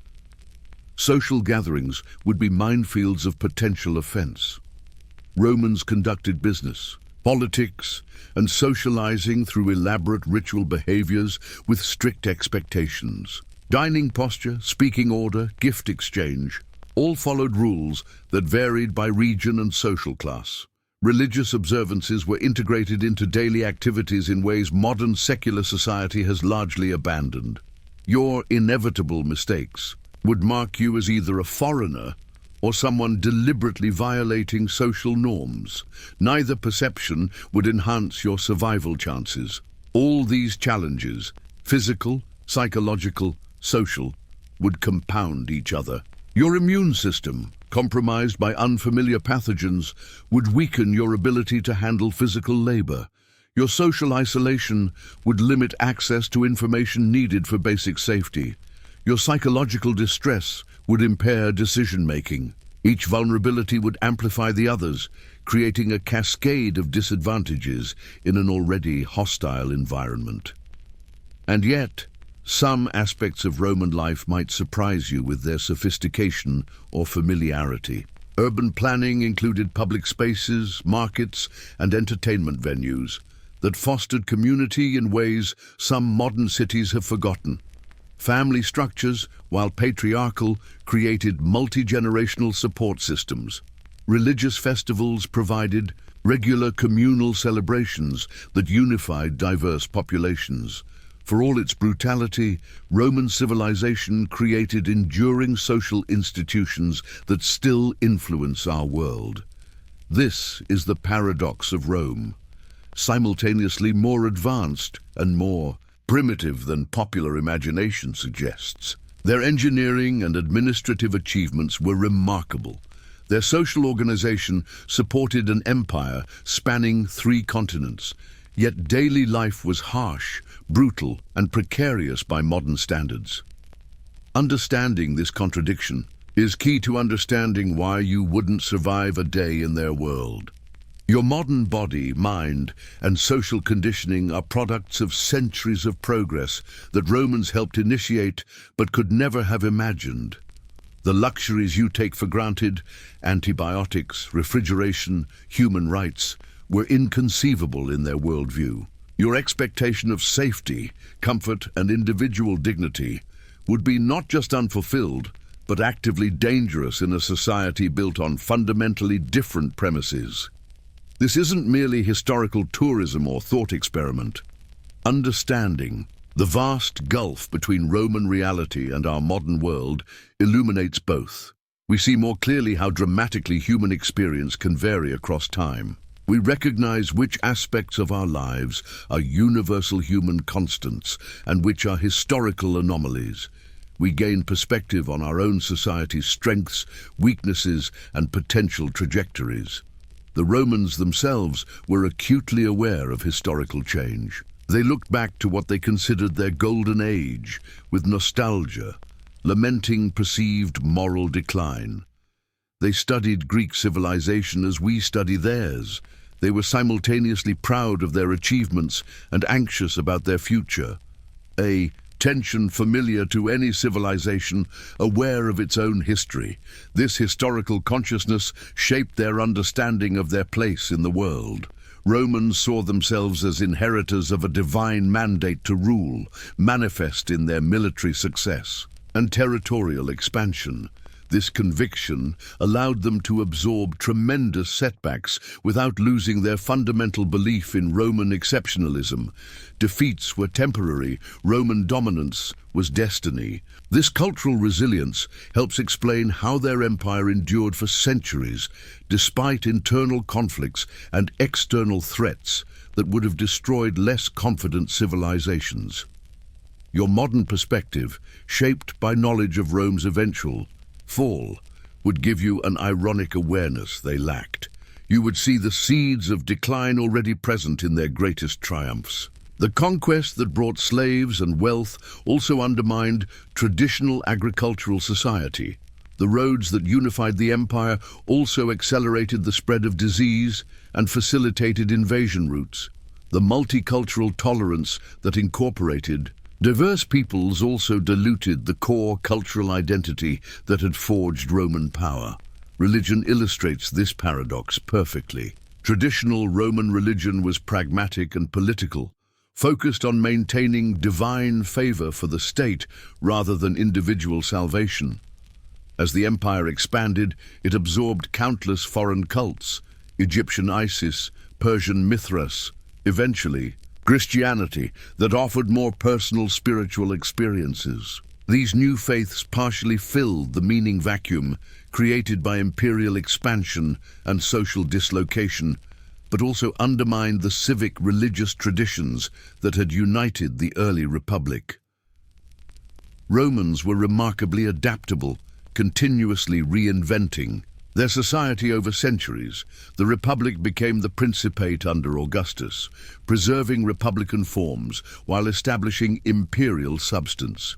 Social gatherings would be minefields of potential offense. Romans conducted business, politics, and socializing through elaborate ritual behaviors with strict expectations. Dining posture, speaking order, gift exchange, all followed rules that varied by region and social class. Religious observances were integrated into daily activities in ways modern secular society has largely abandoned. Your inevitable mistakes would mark you as either a foreigner or someone deliberately violating social norms. Neither perception would enhance your survival chances. All these challenges, physical, psychological, social, would compound each other. Your immune system, compromised by unfamiliar pathogens, would weaken your ability to handle physical labor. Your social isolation would limit access to information needed for basic safety. Your psychological distress would impair decision-making. Each vulnerability would amplify the others, creating a cascade of disadvantages in an already hostile environment. And yet, some aspects of Roman life might surprise you with their sophistication or familiarity. Urban planning included public spaces, markets, and entertainment venues that fostered community in ways some modern cities have forgotten. Family structures, while patriarchal, created multi-generational support systems. Religious festivals provided regular communal celebrations that unified diverse populations. For all its brutality, Roman civilization created enduring social institutions that still influence our world. This is the paradox of Rome, simultaneously more advanced and more primitive than popular imagination suggests. Their engineering and administrative achievements were remarkable. Their social organization supported an empire spanning 3 continents, yet daily life was harsh, brutal, and precarious by modern standards. Understanding this contradiction is key to understanding why you wouldn't survive a day in their world. Your modern body, mind, and social conditioning are products of centuries of progress that Romans helped initiate but could never have imagined. The luxuries you take for granted, antibiotics, refrigeration, human rights, were inconceivable in their worldview. Your expectation of safety, comfort, and individual dignity would be not just unfulfilled, but actively dangerous in a society built on fundamentally different premises. This isn't merely historical tourism or thought experiment. Understanding the vast gulf between Roman reality and our modern world illuminates both. We see more clearly how dramatically human experience can vary across time. We recognize which aspects of our lives are universal human constants and which are historical anomalies. We gain perspective on our own society's strengths, weaknesses, and potential trajectories. The Romans themselves were acutely aware of historical change. They looked back to what they considered their golden age with nostalgia, lamenting perceived moral decline. They studied Greek civilization as we study theirs. They were simultaneously proud of their achievements and anxious about their future. A tension familiar to any civilization aware of its own history. This historical consciousness shaped their understanding of their place in the world. Romans saw themselves as inheritors of a divine mandate to rule, manifest in their military success and territorial expansion. This conviction allowed them to absorb tremendous setbacks without losing their fundamental belief in Roman exceptionalism. Defeats were temporary, Roman dominance was destiny. This cultural resilience helps explain how their empire endured for centuries, despite internal conflicts and external threats that would have destroyed less confident civilizations. Your modern perspective, shaped by knowledge of Rome's eventual fall, would give you an ironic awareness they lacked. You would see the seeds of decline already present in their greatest triumphs. The conquest that brought slaves and wealth also undermined traditional agricultural society. The roads that unified the empire also accelerated the spread of disease and facilitated invasion routes. The multicultural tolerance that incorporated diverse peoples also diluted the core cultural identity that had forged Roman power. Religion illustrates this paradox perfectly. Traditional Roman religion was pragmatic and political, focused on maintaining divine favor for the state rather than individual salvation. As the empire expanded, it absorbed countless foreign cults, Egyptian Isis, Persian Mithras, eventually Christianity, that offered more personal spiritual experiences. These new faiths partially filled the meaning vacuum created by imperial expansion and social dislocation, but also undermined the civic religious traditions that had united the early republic. Romans were remarkably adaptable, continuously reinventing their society over centuries. The Republic became the Principate under Augustus, preserving republican forms while establishing imperial substance.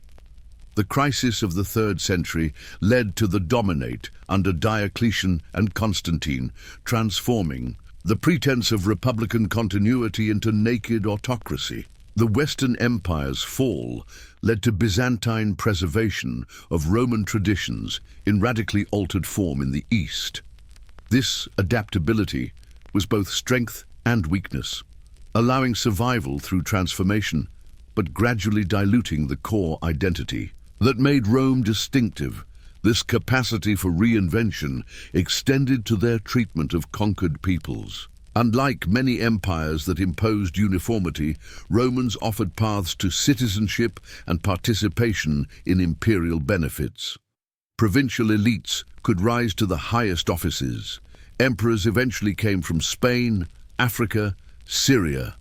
The crisis of the 3rd century led to the Dominate under Diocletian and Constantine, transforming the pretense of republican continuity into naked autocracy. The Western Empire's fall led to Byzantine preservation of Roman traditions in radically altered form in the East. This adaptability was both strength and weakness, allowing survival through transformation, but gradually diluting the core identity that made Rome distinctive. This capacity for reinvention extended to their treatment of conquered peoples. Unlike many empires that imposed uniformity, Romans offered paths to citizenship and participation in imperial benefits. Provincial elites could rise to the highest offices. Emperors eventually came from Spain, Africa, Syria.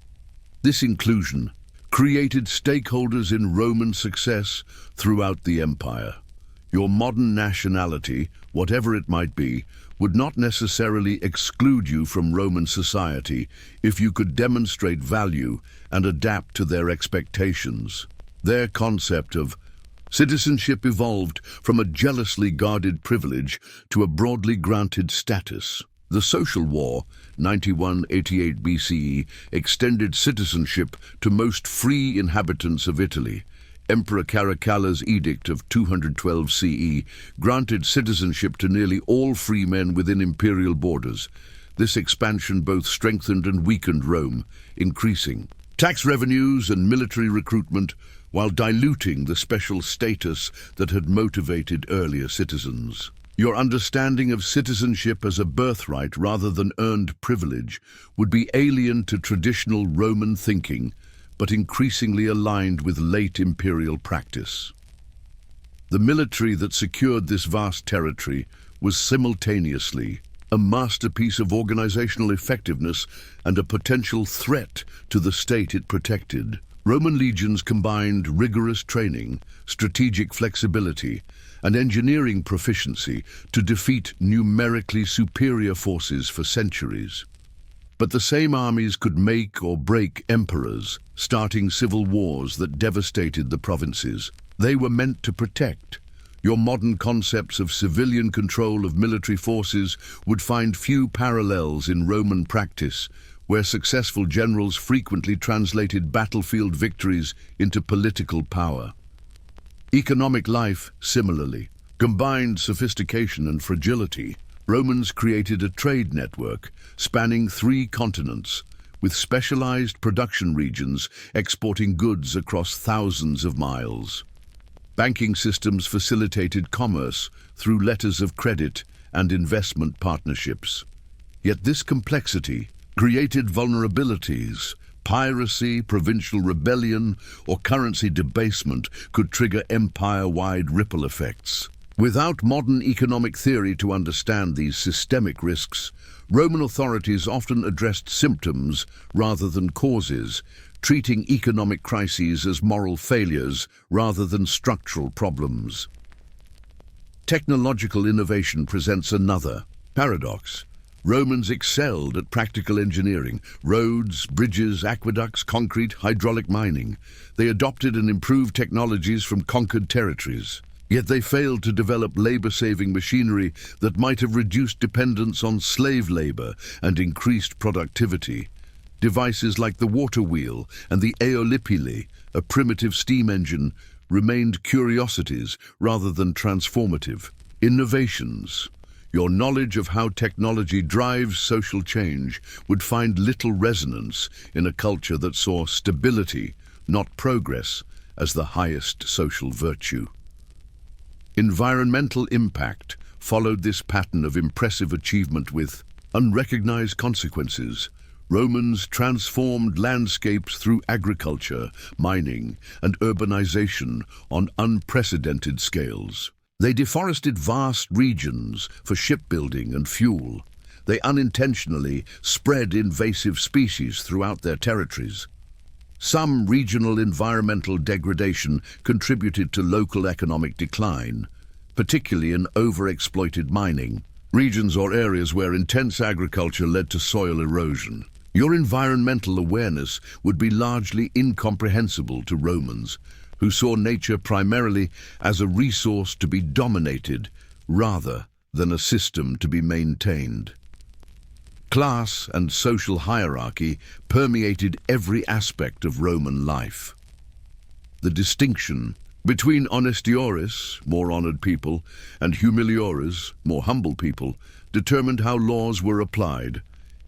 This inclusion created stakeholders in Roman success throughout the empire. Your modern nationality, whatever it might be, would not necessarily exclude you from Roman society if you could demonstrate value and adapt to their expectations. Their concept of citizenship evolved from a jealously guarded privilege to a broadly granted status. The Social War, 91-88 BCE, extended citizenship to most free inhabitants of Italy. Emperor Caracalla's edict of 212 CE granted citizenship to nearly all free men within imperial borders. This expansion both strengthened and weakened Rome, increasing tax revenues and military recruitment while diluting the special status that had motivated earlier citizens. Your understanding of citizenship as a birthright rather than earned privilege would be alien to traditional Roman thinking, but increasingly aligned with late imperial practice. The military that secured this vast territory was simultaneously a masterpiece of organizational effectiveness and a potential threat to the state it protected. Roman legions combined rigorous training, strategic flexibility, and engineering proficiency to defeat numerically superior forces for centuries. But the same armies could make or break emperors, starting civil wars that devastated the provinces they were meant to protect. Your modern concepts of civilian control of military forces would find few parallels in Roman practice, where successful generals frequently translated battlefield victories into political power. Economic life, similarly, combined sophistication and fragility. Romans created a trade network spanning 3 continents, with specialized production regions exporting goods across thousands of miles. Banking systems facilitated commerce through letters of credit and investment partnerships. Yet this complexity created vulnerabilities. Piracy, provincial rebellion, or currency debasement could trigger empire-wide ripple effects. Without modern economic theory to understand these systemic risks, Roman authorities often addressed symptoms rather than causes, treating economic crises as moral failures rather than structural problems. Technological innovation presents another paradox. Romans excelled at practical engineering: roads, bridges, aqueducts, concrete, hydraulic mining. They adopted and improved technologies from conquered territories. Yet they failed to develop labor-saving machinery that might have reduced dependence on slave labor and increased productivity. Devices like the water wheel and the aeolipile, a primitive steam engine, remained curiosities rather than transformative innovations. Your knowledge of how technology drives social change would find little resonance in a culture that saw stability, not progress, as the highest social virtue. Environmental impact followed this pattern of impressive achievement with unrecognized consequences. Romans transformed landscapes through agriculture, mining, and urbanization on unprecedented scales. They deforested vast regions for shipbuilding and fuel. They unintentionally spread invasive species throughout their territories. Some regional environmental degradation contributed to local economic decline, particularly in overexploited mining, regions or areas where intense agriculture led to soil erosion. Your environmental awareness would be largely incomprehensible to Romans, who saw nature primarily as a resource to be dominated rather than a system to be maintained. Class and social hierarchy permeated every aspect of Roman life. The distinction between honestiores, more honored people, and humiliores, more humble people, determined how laws were applied.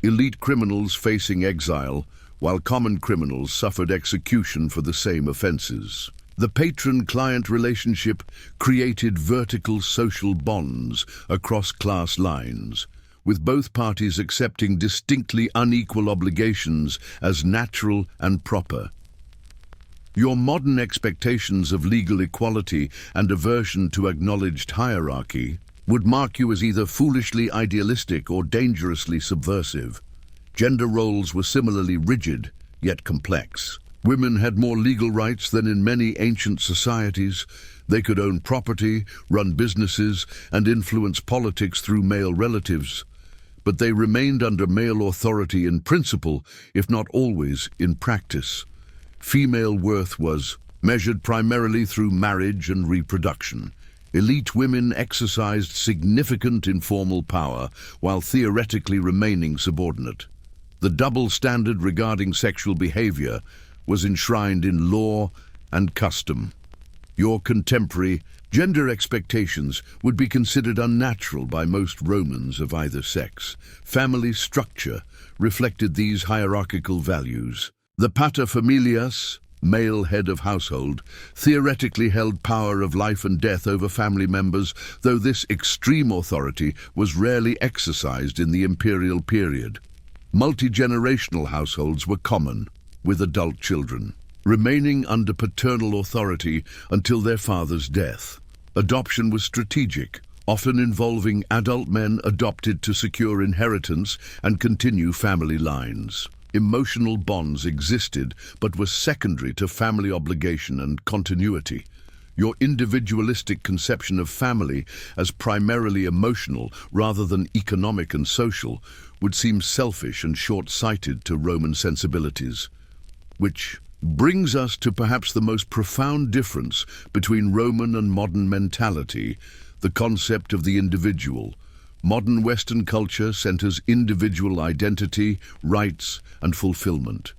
Elite criminals facing exile, while common criminals suffered execution for the same offenses. The patron-client relationship created vertical social bonds across class lines, with both parties accepting distinctly unequal obligations as natural and proper. Your modern expectations of legal equality and aversion to acknowledged hierarchy would mark you as either foolishly idealistic or dangerously subversive. Gender roles were similarly rigid, yet complex. Women had more legal rights than in many ancient societies. They could own property, run businesses, and influence politics through male relatives. But they remained under male authority in principle, if not always in practice. Female worth was measured primarily through marriage and reproduction. Elite women exercised significant informal power while theoretically remaining subordinate. The double standard regarding sexual behavior was enshrined in law and custom. Your contemporary gender expectations would be considered unnatural by most Romans of either sex. Family structure reflected these hierarchical values. The paterfamilias, male head of household, theoretically held power of life and death over family members, though this extreme authority was rarely exercised in the imperial period. Multi-generational households were common, with adult children, remaining under paternal authority until their father's death. Adoption was strategic, often involving adult men adopted to secure inheritance and continue family lines. Emotional bonds existed, but were secondary to family obligation and continuity. Your individualistic conception of family as primarily emotional rather than economic and social would seem selfish and short-sighted to Roman sensibilities. Which brings us to perhaps the most profound difference between Roman and modern mentality, the concept of the individual. Modern Western culture centers individual identity, rights, and fulfillment.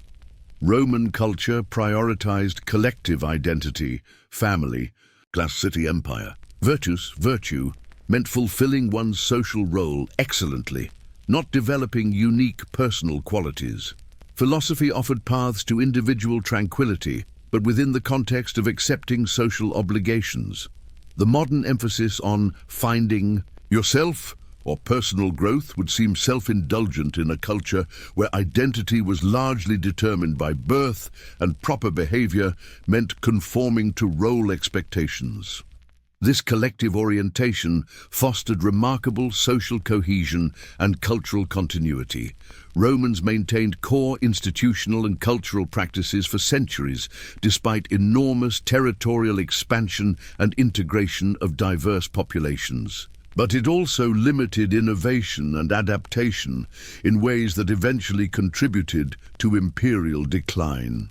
Roman culture prioritized collective identity, family, class, city, empire. Virtue meant fulfilling one's social role excellently, not developing unique personal qualities. Philosophy offered paths to individual tranquility, but within the context of accepting social obligations. The modern emphasis on finding yourself or personal growth would seem self-indulgent in a culture where identity was largely determined by birth and proper behavior meant conforming to role expectations. This collective orientation fostered remarkable social cohesion and cultural continuity. Romans maintained core institutional and cultural practices for centuries, despite enormous territorial expansion and integration of diverse populations. But it also limited innovation and adaptation in ways that eventually contributed to imperial decline.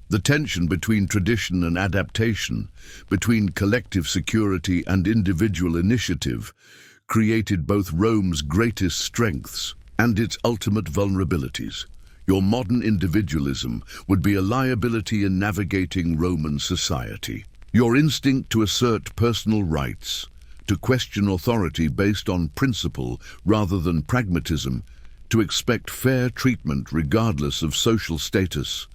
The tension between tradition and adaptation, between collective security and individual initiative, created both Rome's greatest strengths and its ultimate vulnerabilities. Your modern individualism would be a liability in navigating Roman society. Your instinct to assert personal rights, to question authority based on principle rather than pragmatism, to expect fair treatment regardless of social status,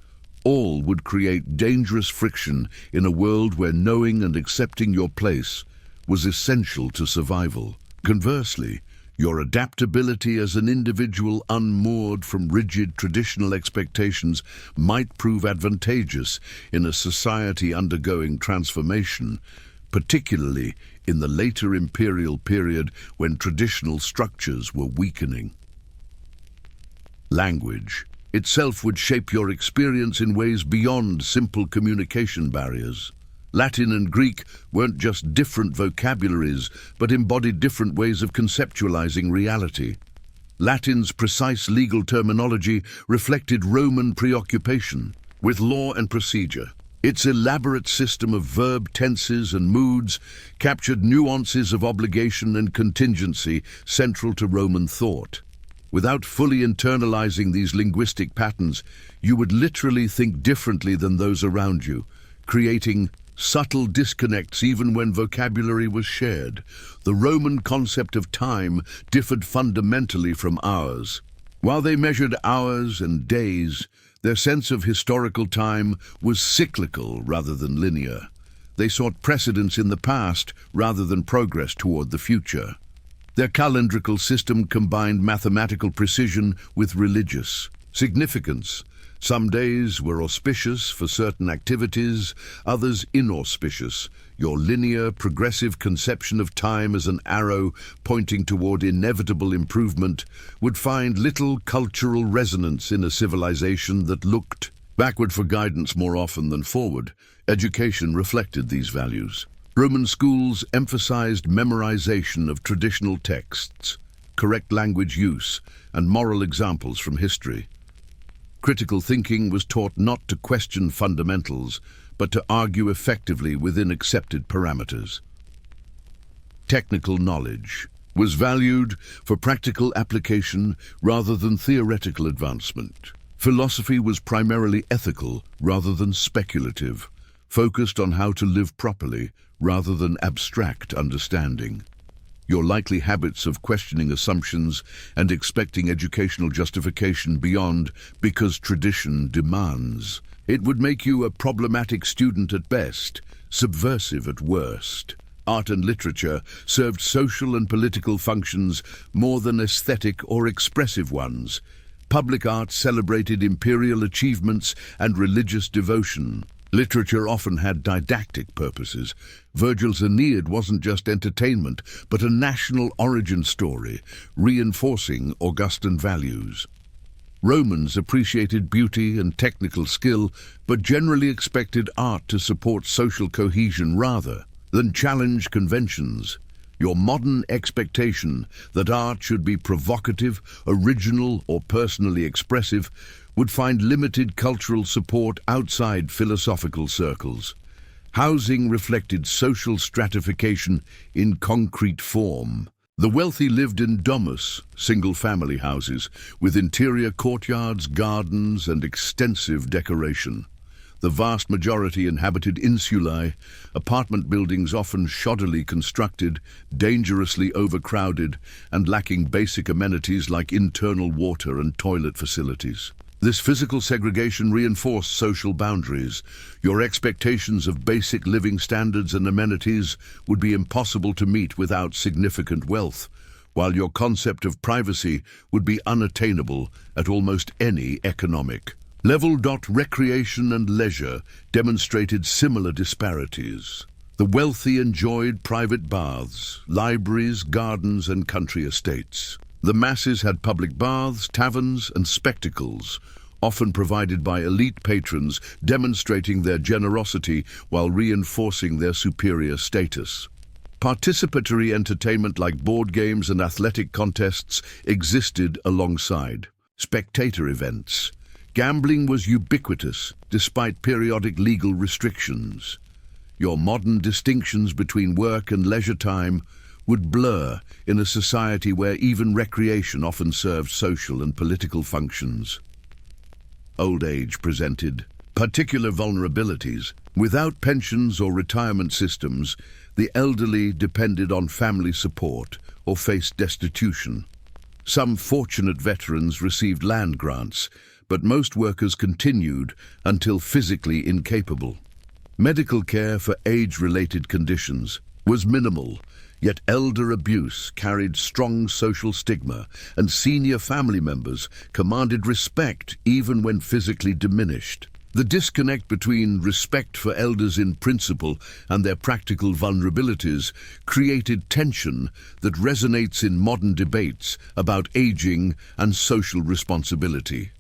all would create dangerous friction in a world where knowing and accepting your place was essential to survival. Conversely, Your adaptability as an individual unmoored from rigid traditional expectations might prove advantageous in a society undergoing transformation, particularly in the later imperial period when traditional structures were weakening. Language itself would shape your experience in ways beyond simple communication barriers. Latin and Greek weren't just different vocabularies, but embodied different ways of conceptualizing reality. Latin's precise legal terminology reflected Roman preoccupation with law and procedure. Its elaborate system of verb tenses and moods captured nuances of obligation and contingency central to Roman thought. Without fully internalizing these linguistic patterns, you would literally think differently than those around you, creating subtle disconnects even when vocabulary was shared. The Roman concept of time differed fundamentally from ours. While they measured hours and days, their sense of historical time was cyclical rather than linear. They sought precedence in the past rather than progress toward the future. Their calendrical system combined mathematical precision with religious significance. Some days were auspicious for certain activities, others inauspicious. Your linear, progressive conception of time as an arrow pointing toward inevitable improvement would find little cultural resonance in a civilization that looked backward for guidance more often than forward. Education reflected these values. Roman schools emphasized memorization of traditional texts, correct language use, and moral examples from history. Critical thinking was taught not to question fundamentals, but to argue effectively within accepted parameters. Technical knowledge was valued for practical application rather than theoretical advancement. Philosophy was primarily ethical rather than speculative, focused on how to live properly rather than abstract understanding. Your likely habits of questioning assumptions and expecting educational justification beyond because tradition demands. It would make you a problematic student at best, subversive at worst. Art and literature served social and political functions more than aesthetic or expressive ones. Public art celebrated imperial achievements and religious devotion. Literature often had didactic purposes. Virgil's Aeneid wasn't just entertainment, but a national origin story, reinforcing Augustan values. Romans appreciated beauty and technical skill, but generally expected art to support social cohesion rather than challenge conventions. Your modern expectation that art should be provocative, original, or personally expressive would find limited cultural support outside philosophical circles. Housing reflected social stratification in concrete form. The wealthy lived in domus, single-family houses, with interior courtyards, gardens, and extensive decoration. The vast majority inhabited insulae, apartment buildings often shoddily constructed, dangerously overcrowded, and lacking basic amenities like internal water and toilet facilities. This physical segregation reinforced social boundaries. Your expectations of basic living standards and amenities would be impossible to meet without significant wealth, while your concept of privacy would be unattainable at almost any economic level. Recreation and leisure demonstrated similar disparities. The wealthy enjoyed private baths, libraries, gardens, and country estates. The masses had public baths, taverns, and spectacles, often provided by elite patrons, demonstrating their generosity while reinforcing their superior status. Participatory entertainment like board games and athletic contests existed alongside spectator events. Gambling was ubiquitous, despite periodic legal restrictions. Your modern distinctions between work and leisure time would blur in a society where even recreation often served social and political functions. Old age presented particular vulnerabilities. Without pensions or retirement systems, the elderly depended on family support or faced destitution. Some fortunate veterans received land grants, but most workers continued until physically incapable. Medical care for age-related conditions was minimal, Yet elder abuse carried strong social stigma, and senior family members commanded respect even when physically diminished. The disconnect between respect for elders in principle and their practical vulnerabilities created tension that resonates in modern debates about aging and social responsibility.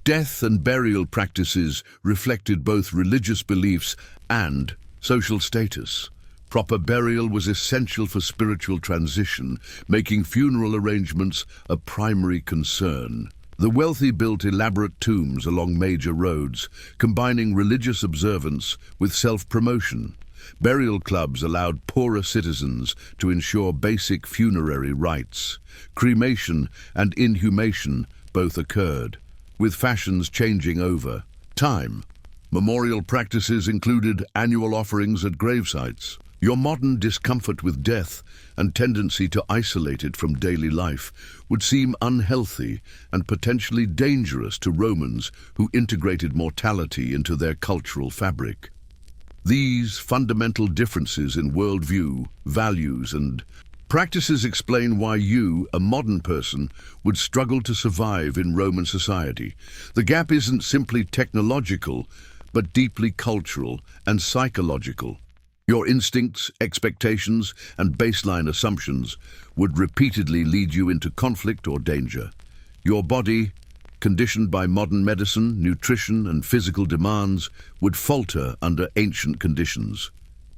Death and burial practices reflected both religious beliefs and social status. Proper burial was essential for spiritual transition, making funeral arrangements a primary concern. The wealthy built elaborate tombs along major roads, combining religious observance with self-promotion. Burial clubs allowed poorer citizens to ensure basic funerary rites. Cremation and inhumation both occurred, with fashions changing over time. Memorial practices included annual offerings at gravesites. Your modern discomfort with death and tendency to isolate it from daily life would seem unhealthy and potentially dangerous to Romans who integrated mortality into their cultural fabric. These fundamental differences in worldview, values, and practices explain why you, a modern person, would struggle to survive in Roman society. The gap isn't simply technological, but deeply cultural and psychological. Your instincts, expectations, and baseline assumptions would repeatedly lead you into conflict or danger. Your body, conditioned by modern medicine, nutrition, and physical demands, would falter under ancient conditions.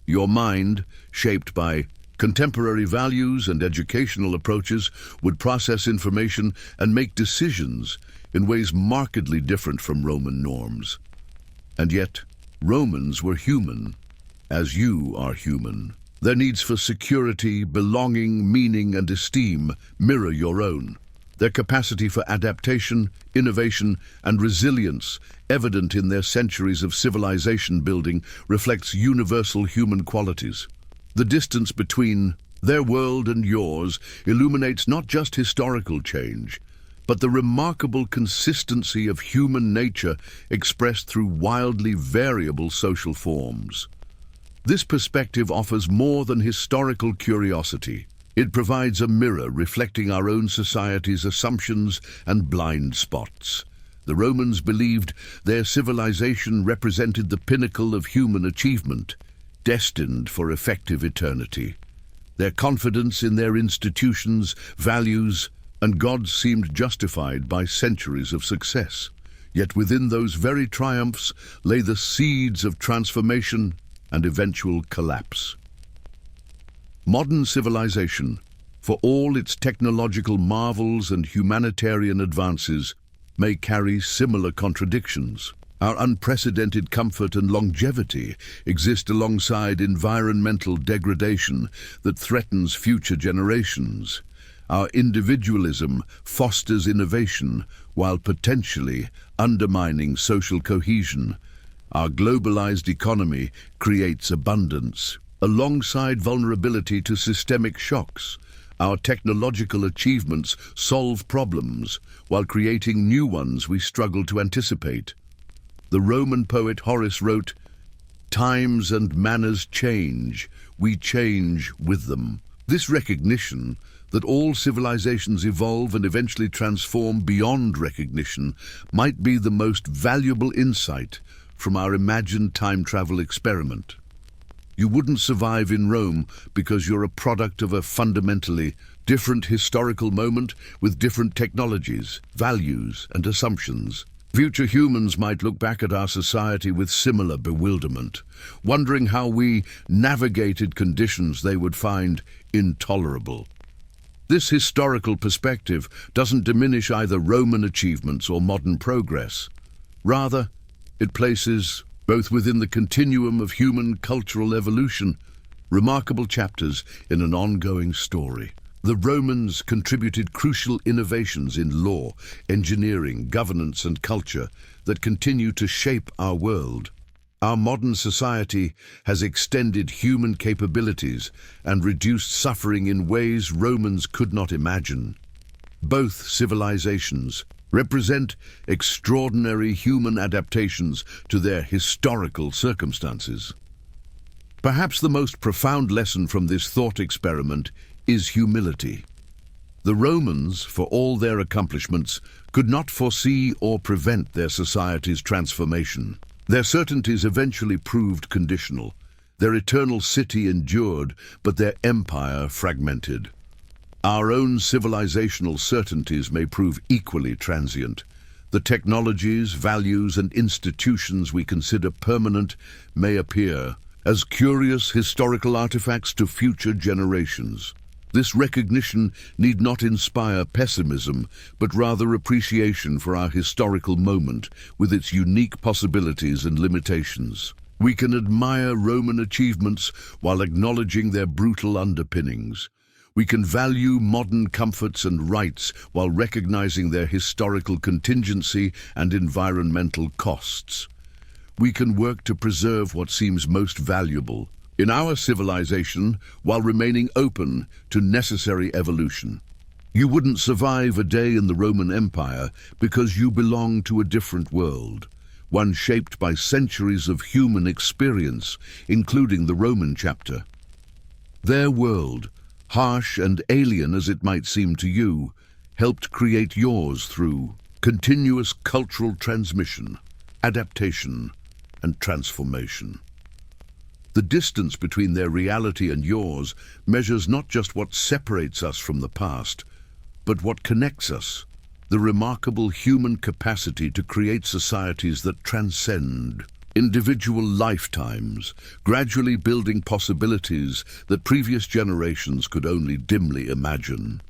Your mind, shaped by contemporary values and educational approaches, would process information and make decisions in ways markedly different from Roman norms. And yet, Romans were human, as you are human. Their needs for security, belonging, meaning, and esteem mirror your own. Their capacity for adaptation, innovation, and resilience, evident in their centuries of civilization building, reflects universal human qualities. The distance between their world and yours illuminates not just historical change, but the remarkable consistency of human nature expressed through wildly variable social forms. This perspective offers more than historical curiosity. It provides a mirror reflecting our own society's assumptions and blind spots. The Romans believed their civilization represented the pinnacle of human achievement, destined for effective eternity. Their confidence in their institutions, values, and gods seemed justified by centuries of success. Yet within those very triumphs lay the seeds of transformation and eventual collapse. Modern civilization, for all its technological marvels and humanitarian advances, may carry similar contradictions. Our unprecedented comfort and longevity exist alongside environmental degradation that threatens future generations. Our individualism fosters innovation while potentially undermining social cohesion. Our globalized economy creates abundance. Alongside vulnerability to systemic shocks, our technological achievements solve problems while creating new ones we struggle to anticipate. The Roman poet Horace wrote, "Times and manners change, we change with them." This recognition that all civilizations evolve and eventually transform beyond recognition might be the most valuable insight from our imagined time travel experiment. You wouldn't survive in Rome because you're a product of a fundamentally different historical moment with different technologies, values, and assumptions. Future humans might look back at our society with similar bewilderment, wondering how we navigated conditions they would find intolerable. This historical perspective doesn't diminish either Roman achievements or modern progress. Rather, it places, both within the continuum of human cultural evolution, remarkable chapters in an ongoing story. The Romans contributed crucial innovations in law, engineering, governance, and culture that continue to shape our world. Our modern society has extended human capabilities and reduced suffering in ways Romans could not imagine. Both civilizations represent extraordinary human adaptations to their historical circumstances. Perhaps the most profound lesson from this thought experiment is humility. The Romans, for all their accomplishments, could not foresee or prevent their society's transformation. Their certainties eventually proved conditional. Their eternal city endured, but their empire fragmented. Our own civilizational certainties may prove equally transient. The technologies, values, and institutions we consider permanent may appear as curious historical artifacts to future generations. This recognition need not inspire pessimism, but rather appreciation for our historical moment with its unique possibilities and limitations. We can admire Roman achievements while acknowledging their brutal underpinnings. We can value modern comforts and rights while recognizing their historical contingency and environmental costs. We can work to preserve what seems most valuable in our civilization while remaining open to necessary evolution. You wouldn't survive a day in the Roman Empire because you belong to a different world, one shaped by centuries of human experience, including the Roman chapter. Their world, harsh and alien as it might seem to you, helped create yours through continuous cultural transmission, adaptation, and transformation. The distance between their reality and yours measures not just what separates us from the past, but what connects us, the remarkable human capacity to create societies that transcend individual lifetimes, gradually building possibilities that previous generations could only dimly imagine.